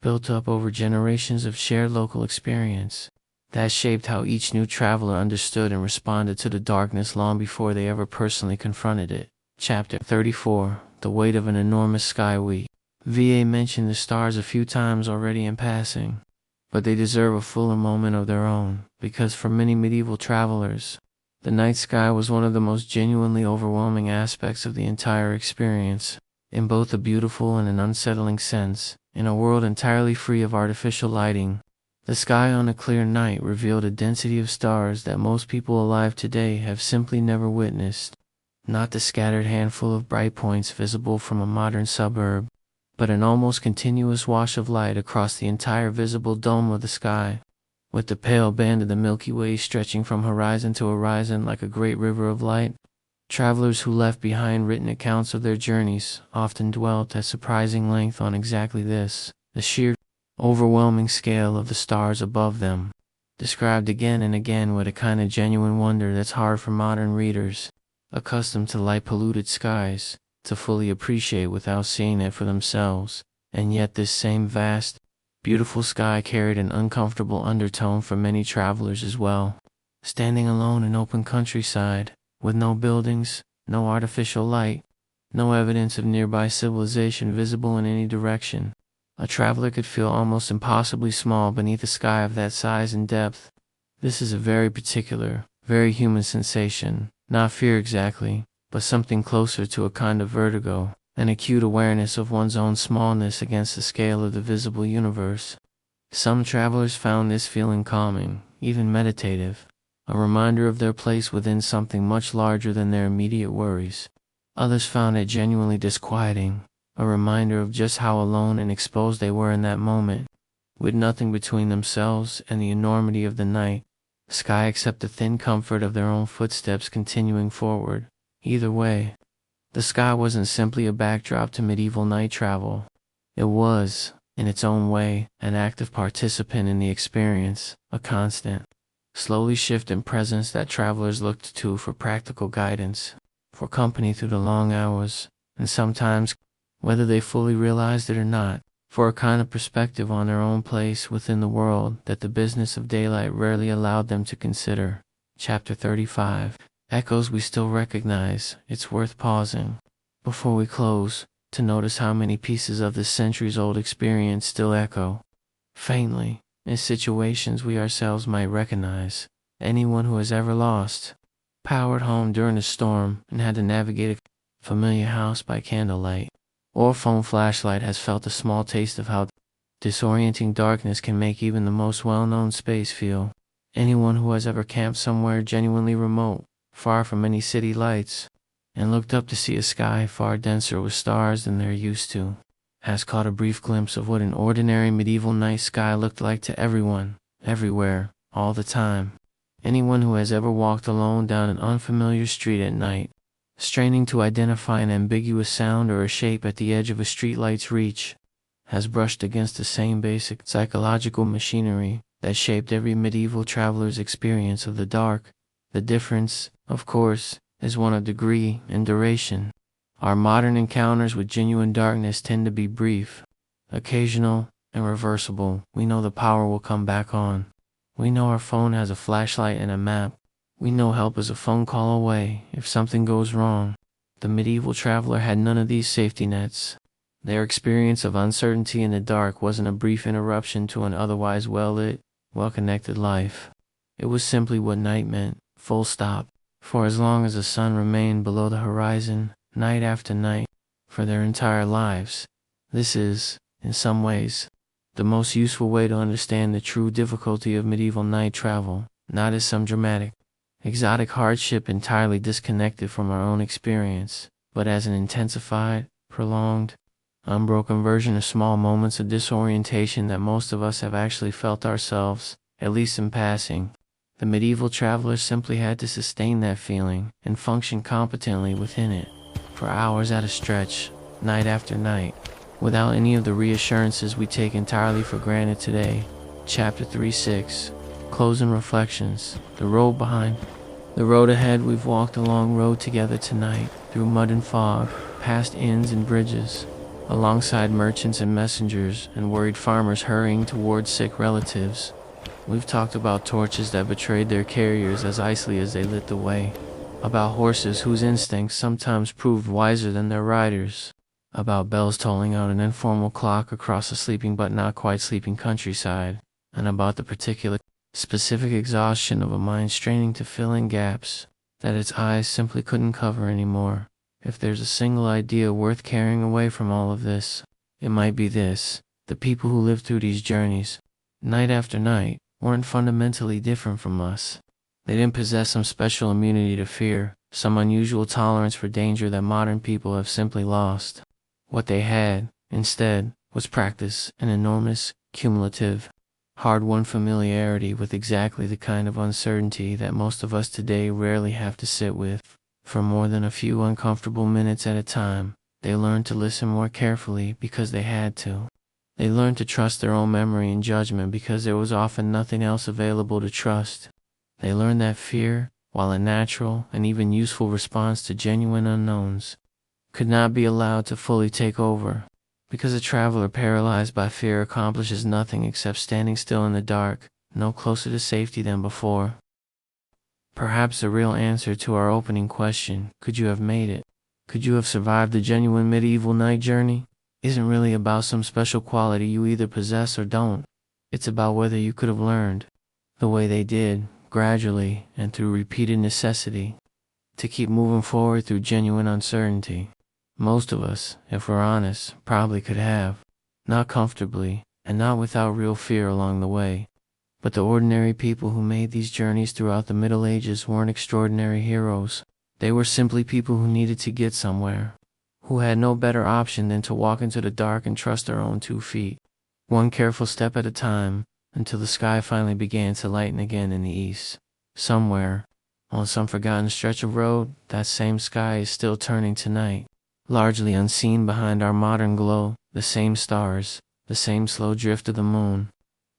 built up over generations of shared local experience, that shaped how each new traveler understood and responded to the darkness long before they ever personally confronted it. Chapter 34. The Weight of an Enormous Sky Week. VA mentioned the stars a few times already in passing, but they deserve a fuller moment of their own, because for many medieval travelers, the night sky was one of the most genuinely overwhelming aspects of the entire experience, in both a beautiful and an unsettling sense. In a world entirely free of artificial lighting, the sky on a clear night revealed a density of stars that most people alive today have simply never witnessed. Not the scattered handful of bright points visible from a modern suburb, but an almost continuous wash of light across the entire visible dome of the sky, with the pale band of the Milky Way stretching from horizon to horizon like a great river of light. Travelers who left behind written accounts of their journeys often dwelt at surprising length on exactly this, the sheer, overwhelming scale of the stars above them, described again and again with a kind of genuine wonder that's hard for modern readers, accustomed to light-polluted skies, to fully appreciate without seeing it for themselves. And yet this same vast, beautiful sky carried an uncomfortable undertone for many travelers as well. Standing alone in open countryside, with no buildings, no artificial light, no evidence of nearby civilization visible in any direction, a traveler could feel almost impossibly small beneath a sky of that size and depth. This is a very particular, very human sensation, not fear exactly, but something closer to a kind of vertigo, an acute awareness of one's own smallness against the scale of the visible universe. Some travelers found this feeling calming, even meditative, a reminder of their place within something much larger than their immediate worries. Others found it genuinely disquieting, a reminder of just how alone and exposed they were in that moment, with nothing between themselves and the enormity of the night sky except the thin comfort of their own footsteps continuing forward. Either way, the sky wasn't simply a backdrop to medieval night travel. It was, in its own way, an active participant in the experience, a constant, slowly shifting presence that travelers looked to for practical guidance, for company through the long hours, and sometimes, whether they fully realized it or not, for a kind of perspective on their own place within the world that the business of daylight rarely allowed them to consider. Chapter 35. Echoes we still recognize. It's worth pausing, before we close, to notice how many pieces of this centuries-old experience still echo, faintly, in situations we ourselves might recognize. Anyone who has ever lost, powered home during a storm and had to navigate a familiar house by candlelight, or phone flashlight has felt a small taste of how disorienting darkness can make even the most well-known space feel. Anyone who has ever camped somewhere genuinely remote, far from any city lights, and looked up to see a sky far denser with stars than they're used to, has caught a brief glimpse of what an ordinary medieval night sky looked like to everyone, everywhere, all the time. Anyone who has ever walked alone down an unfamiliar street at night, straining to identify an ambiguous sound or a shape at the edge of a streetlight's reach, has brushed against the same basic psychological machinery that shaped every medieval traveler's experience of the dark. The difference, of course, is one of degree and duration. Our modern encounters with genuine darkness tend to be brief, occasional and reversible. We know the power will come back on. We know our phone has a flashlight and a map. We know help is a phone call away if something goes wrong. The medieval traveler had none of these safety nets. Their experience of uncertainty in the dark wasn't a brief interruption to an otherwise well-lit, well-connected life. It was simply what night meant, full stop. For as long as the sun remained below the horizon, night after night, for their entire lives. This is, in some ways, the most useful way to understand the true difficulty of medieval night travel, not as some dramatic, exotic hardship entirely disconnected from our own experience, but as an intensified, prolonged, unbroken version of small moments of disorientation that most of us have actually felt ourselves, at least in passing. The medieval traveler simply had to sustain that feeling and function competently within it, for hours at a stretch, night after night, without any of the reassurances we take entirely for granted today. Chapter 3:6. Closing reflections. The road behind. The road ahead. We've walked a long road together tonight, through mud and fog, past inns and bridges, alongside merchants and messengers and worried farmers hurrying towards sick relatives. We've talked about torches that betrayed their carriers as icily as they lit the way, about horses whose instincts sometimes proved wiser than their riders, about bells tolling out an informal clock across a sleeping but not quite sleeping countryside, and about the particular, specific exhaustion of a mind straining to fill in gaps that its eyes simply couldn't cover anymore. If there's a single idea worth carrying away from all of this, it might be this: the people who lived through these journeys, night after night, weren't fundamentally different from us. They didn't possess some special immunity to fear, some unusual tolerance for danger that modern people have simply lost. What they had, instead, was practice, an enormous, cumulative, hard-won familiarity with exactly the kind of uncertainty that most of us today rarely have to sit with. For more than a few uncomfortable minutes at a time, they learned to listen more carefully because they had to. They learned to trust their own memory and judgment because there was often nothing else available to trust. They learned that fear, while a natural and even useful response to genuine unknowns, could not be allowed to fully take over, because a traveler paralyzed by fear accomplishes nothing except standing still in the dark, no closer to safety than before. Perhaps the real answer to our opening question, could you have made it? Could you have survived the genuine medieval night journey? Isn't really about some special quality you either possess or don't. It's about whether you could have learned, the way they did, gradually and through repeated necessity, to keep moving forward through genuine uncertainty. Most of us, if we're honest, probably could have. Not comfortably, and not without real fear along the way. But the ordinary people who made these journeys throughout the Middle Ages weren't extraordinary heroes. They were simply people who needed to get somewhere, who had no better option than to walk into the dark and trust their own 2 feet, one careful step at a time, until the sky finally began to lighten again in the east. Somewhere, on some forgotten stretch of road, that same sky is still turning tonight, largely unseen behind our modern glow, the same stars, the same slow drift of the moon,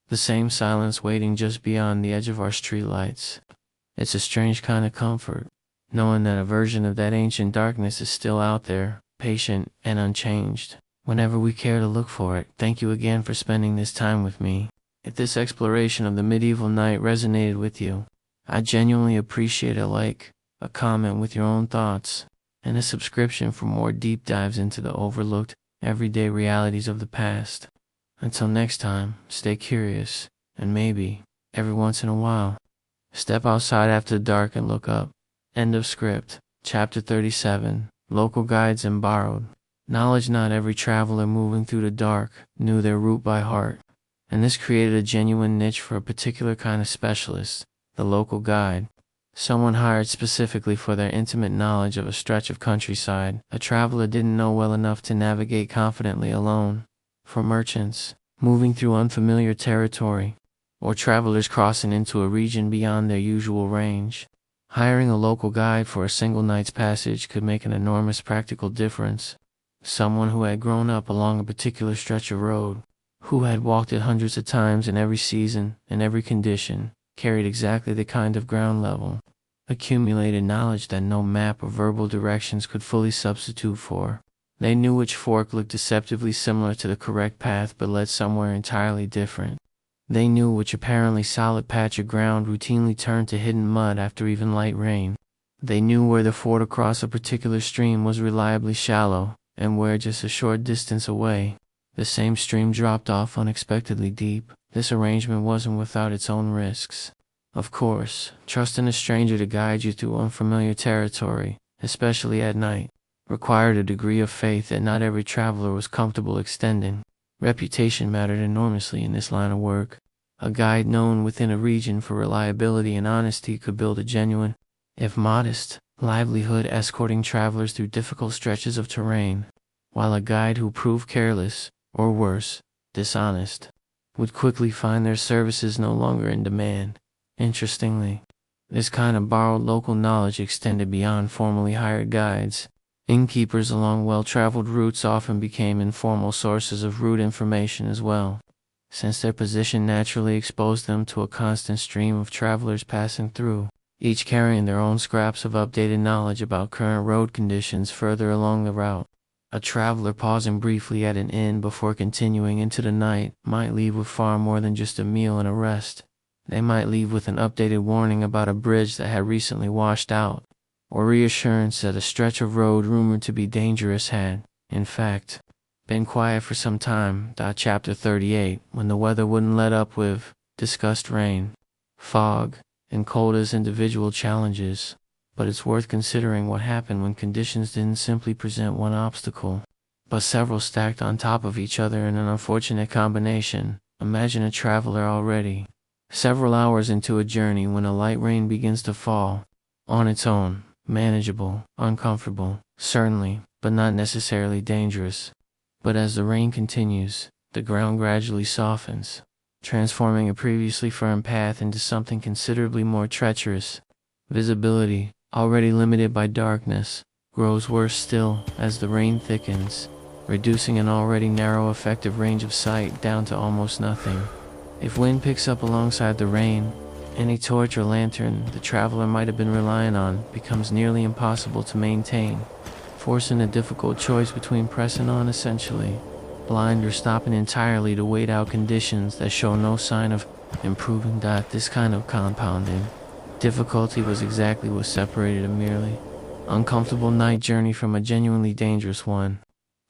the same silence waiting just beyond the edge of our streetlights. It's a strange kind of comfort, knowing that a version of that ancient darkness is still out there, patient and unchanged, whenever we care to look for it. Thank you again for spending this time with me. If this exploration of the medieval night resonated with you, I genuinely appreciate a like, a comment with your own thoughts, and a subscription for more deep dives into the overlooked, everyday realities of the past. Until next time, stay curious, and maybe, every once in a while, step outside after dark and look up. End of script. Chapter 37. Local Guides and Borrowed. Knowledge. Not every traveler moving through the dark knew their route by heart, and this created a genuine niche for a particular kind of specialist, the local guide. Someone hired specifically for their intimate knowledge of a stretch of countryside a traveler didn't know well enough to navigate confidently alone. For merchants moving through unfamiliar territory, or travelers crossing into a region beyond their usual range, hiring a local guide for a single night's passage could make an enormous practical difference. Someone who had grown up along a particular stretch of road, who had walked it hundreds of times in every season, in every condition, carried exactly the kind of ground level, accumulated knowledge that no map or verbal directions could fully substitute for. They knew which fork looked deceptively similar to the correct path but led somewhere entirely different. They knew which apparently solid patch of ground routinely turned to hidden mud after even light rain. They knew where the ford across a particular stream was reliably shallow, and where just a short distance away, the same stream dropped off unexpectedly deep. This arrangement wasn't without its own risks. Of course, trusting a stranger to guide you through unfamiliar territory, especially at night, required a degree of faith that not every traveler was comfortable extending. Reputation mattered enormously in this line of work. A guide known within a region for reliability and honesty could build a genuine, if modest, livelihood escorting travelers through difficult stretches of terrain, while a guide who proved careless, or worse, dishonest, would quickly find their services no longer in demand. Interestingly, this kind of borrowed local knowledge extended beyond formally hired guides. Innkeepers along well-traveled routes often became informal sources of route information as well, since their position naturally exposed them to a constant stream of travelers passing through, each carrying their own scraps of updated knowledge about current road conditions further along the route. A traveler pausing briefly at an inn before continuing into the night might leave with far more than just a meal and a rest. They might leave with an updated warning about a bridge that had recently washed out, or reassurance that a stretch of road rumored to be dangerous had, in fact, been quiet for some time. Chapter 38, when the weather wouldn't let up with discussed rain, fog, and cold as individual challenges. But it's worth considering what happened when conditions didn't simply present one obstacle, but several stacked on top of each other in an unfortunate combination. Imagine a traveler already several hours into a journey when a light rain begins to fall. On its own, manageable, uncomfortable, certainly, but not necessarily dangerous. But as the rain continues, the ground gradually softens, transforming a previously firm path into something considerably more treacherous. Visibility, already limited by darkness, grows worse still as the rain thickens, reducing an already narrow effective range of sight down to almost nothing. If wind picks up alongside the rain, any torch or lantern the traveler might have been relying on becomes nearly impossible to maintain, forcing a difficult choice between pressing on essentially blind or stopping entirely to wait out conditions that show no sign of improving. This kind of compounding difficulty was exactly what separated a merely uncomfortable night journey from a genuinely dangerous one.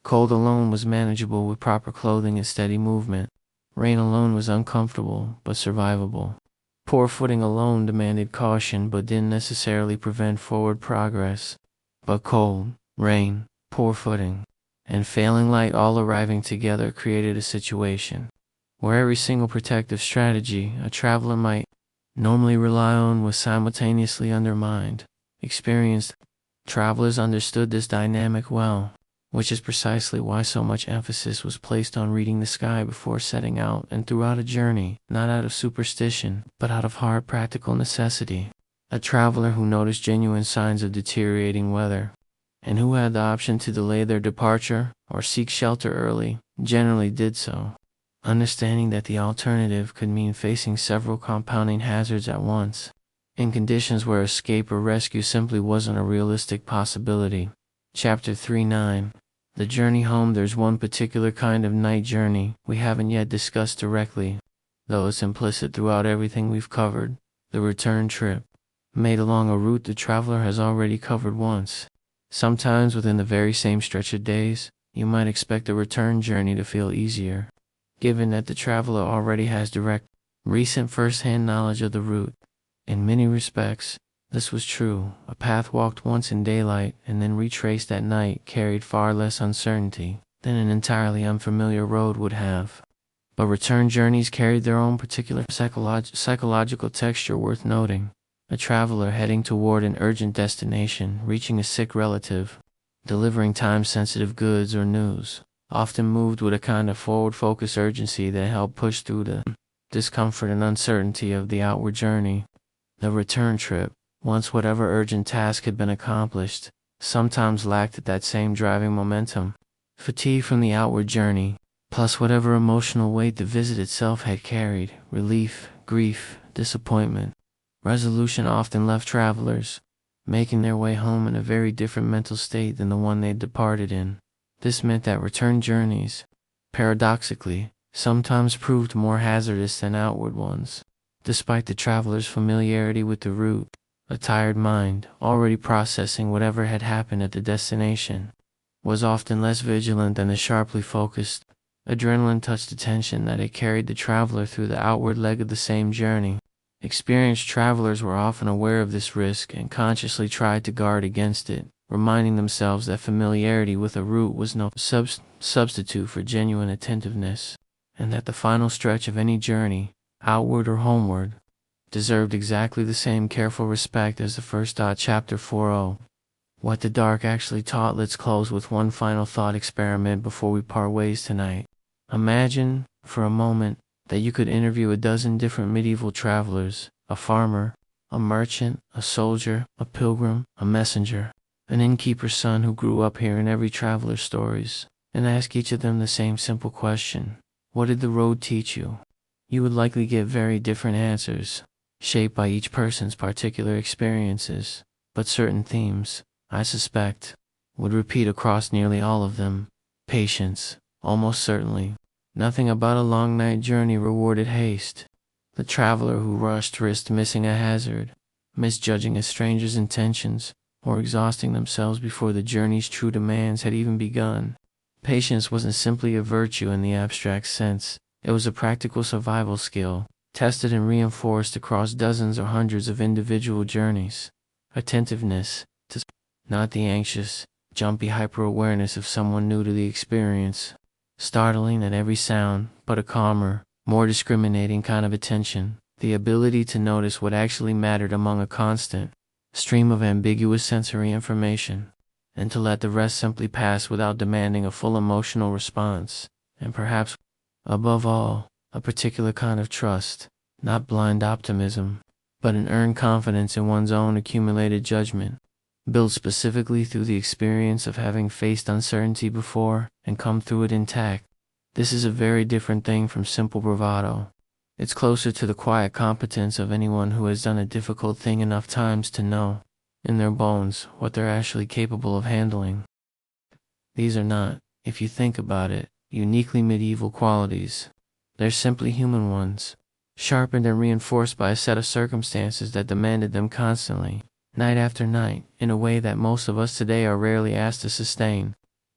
Cold alone was manageable with proper clothing and steady movement. Rain alone was uncomfortable, but survivable. Poor footing alone demanded caution but didn't necessarily prevent forward progress. But cold, rain, poor footing, and failing light all arriving together created a situation where every single protective strategy a traveler might normally rely on was simultaneously undermined. Experienced travelers understood this dynamic well, which is precisely why so much emphasis was placed on reading the sky before setting out and throughout a journey, not out of superstition, but out of hard practical necessity. A traveler who noticed genuine signs of deteriorating weather, and who had the option to delay their departure or seek shelter early, generally did so, understanding that the alternative could mean facing several compounding hazards at once, in conditions where escape or rescue simply wasn't a realistic possibility. Chapter 39. The journey home. There's one particular kind of night journey we haven't yet discussed directly, though it's implicit throughout everything we've covered: the return trip, made along a route the traveler has already covered once. Sometimes within the very same stretch of days, you might expect the return journey to feel easier, given that the traveler already has direct, recent first-hand knowledge of the route. In many respects, this was true. A path walked once in daylight and then retraced at night carried far less uncertainty than an entirely unfamiliar road would have. But return journeys carried their own particular psychological texture worth noting. A traveler heading toward an urgent destination, reaching a sick relative, delivering time-sensitive goods or news, often moved with a kind of forward-focused urgency that helped push through the discomfort and uncertainty of the outward journey. The return trip, once whatever urgent task had been accomplished, sometimes lacked that same driving momentum. Fatigue from the outward journey, plus whatever emotional weight the visit itself had carried, relief, grief, disappointment, resolution often left travelers, making their way home in a very different mental state than the one they'd departed in. This meant that return journeys, paradoxically, sometimes proved more hazardous than outward ones. Despite the traveler's familiarity with the route, a tired mind, already processing whatever had happened at the destination, was often less vigilant than the sharply focused, adrenaline-touched attention that had carried the traveler through the outward leg of the same journey. Experienced travelers were often aware of this risk and consciously tried to guard against it, reminding themselves that familiarity with a route was no substitute for genuine attentiveness, and that the final stretch of any journey, outward or homeward, deserved exactly the same careful respect as the first. Chapter 40. What the dark actually taught. Let's close with one final thought experiment before we part ways tonight. Imagine, for a moment, that you could interview a dozen different medieval travelers: a farmer, a merchant, a soldier, a pilgrim, a messenger, an innkeeper's son who grew up hearing every traveler's stories, and ask each of them the same simple question: what did the road teach you? You would likely get very different answers, shaped by each person's particular experiences, but certain themes, I suspect, would repeat across nearly all of them. Patience, almost certainly. Nothing about a long night journey rewarded haste. The traveler who rushed risked missing a hazard, misjudging a stranger's intentions, or exhausting themselves before the journey's true demands had even begun. Patience wasn't simply a virtue in the abstract sense. It was a practical survival skill, tested and reinforced across dozens or hundreds of individual journeys. Attentiveness, not the anxious, jumpy hyper-awareness of someone new to the experience, startling at every sound, but a calmer, more discriminating kind of attention, the ability to notice what actually mattered among a constant stream of ambiguous sensory information, and to let the rest simply pass without demanding a full emotional response, and perhaps, above all, a particular kind of trust, not blind optimism, but an earned confidence in one's own accumulated judgment, built specifically through the experience of having faced uncertainty before and come through it intact. This is a very different thing from simple bravado. It's closer to the quiet competence of anyone who has done a difficult thing enough times to know, in their bones, what they're actually capable of handling. These are not, if you think about it, uniquely medieval qualities. They're simply human ones, sharpened and reinforced by a set of circumstances that demanded them constantly, night after night, in a way that most of us today are rarely asked to sustain.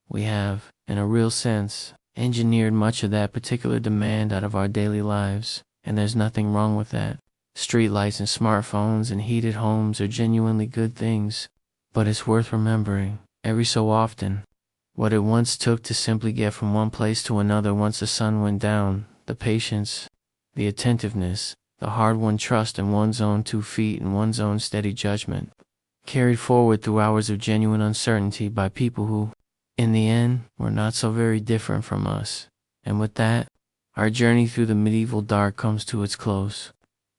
We have, in a real sense, engineered much of that particular demand out of our daily lives, and there's nothing wrong with that. Streetlights and smartphones and heated homes are genuinely good things, but it's worth remembering, every so often, what it once took to simply get from one place to another once the sun went down, the patience, the attentiveness, the hard-won trust in one's own 2 feet and one's own steady judgment, carried forward through hours of genuine uncertainty by people who, in the end, were not so very different from us. And with that, our journey through the medieval dark comes to its close.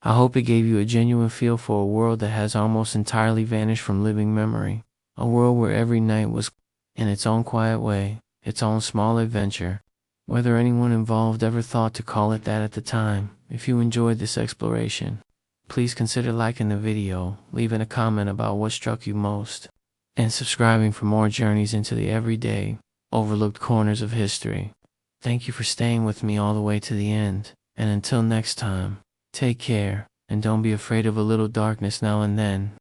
I hope it gave you a genuine feel for a world that has almost entirely vanished from living memory, a world where every night was, in its own quiet way, its own small adventure. Whether anyone involved ever thought to call it that at the time, if you enjoyed this exploration, please consider liking the video, leaving a comment about what struck you most, and subscribing for more journeys into the everyday, overlooked corners of history. Thank you for staying with me all the way to the end, and until next time, take care, and don't be afraid of a little darkness now and then.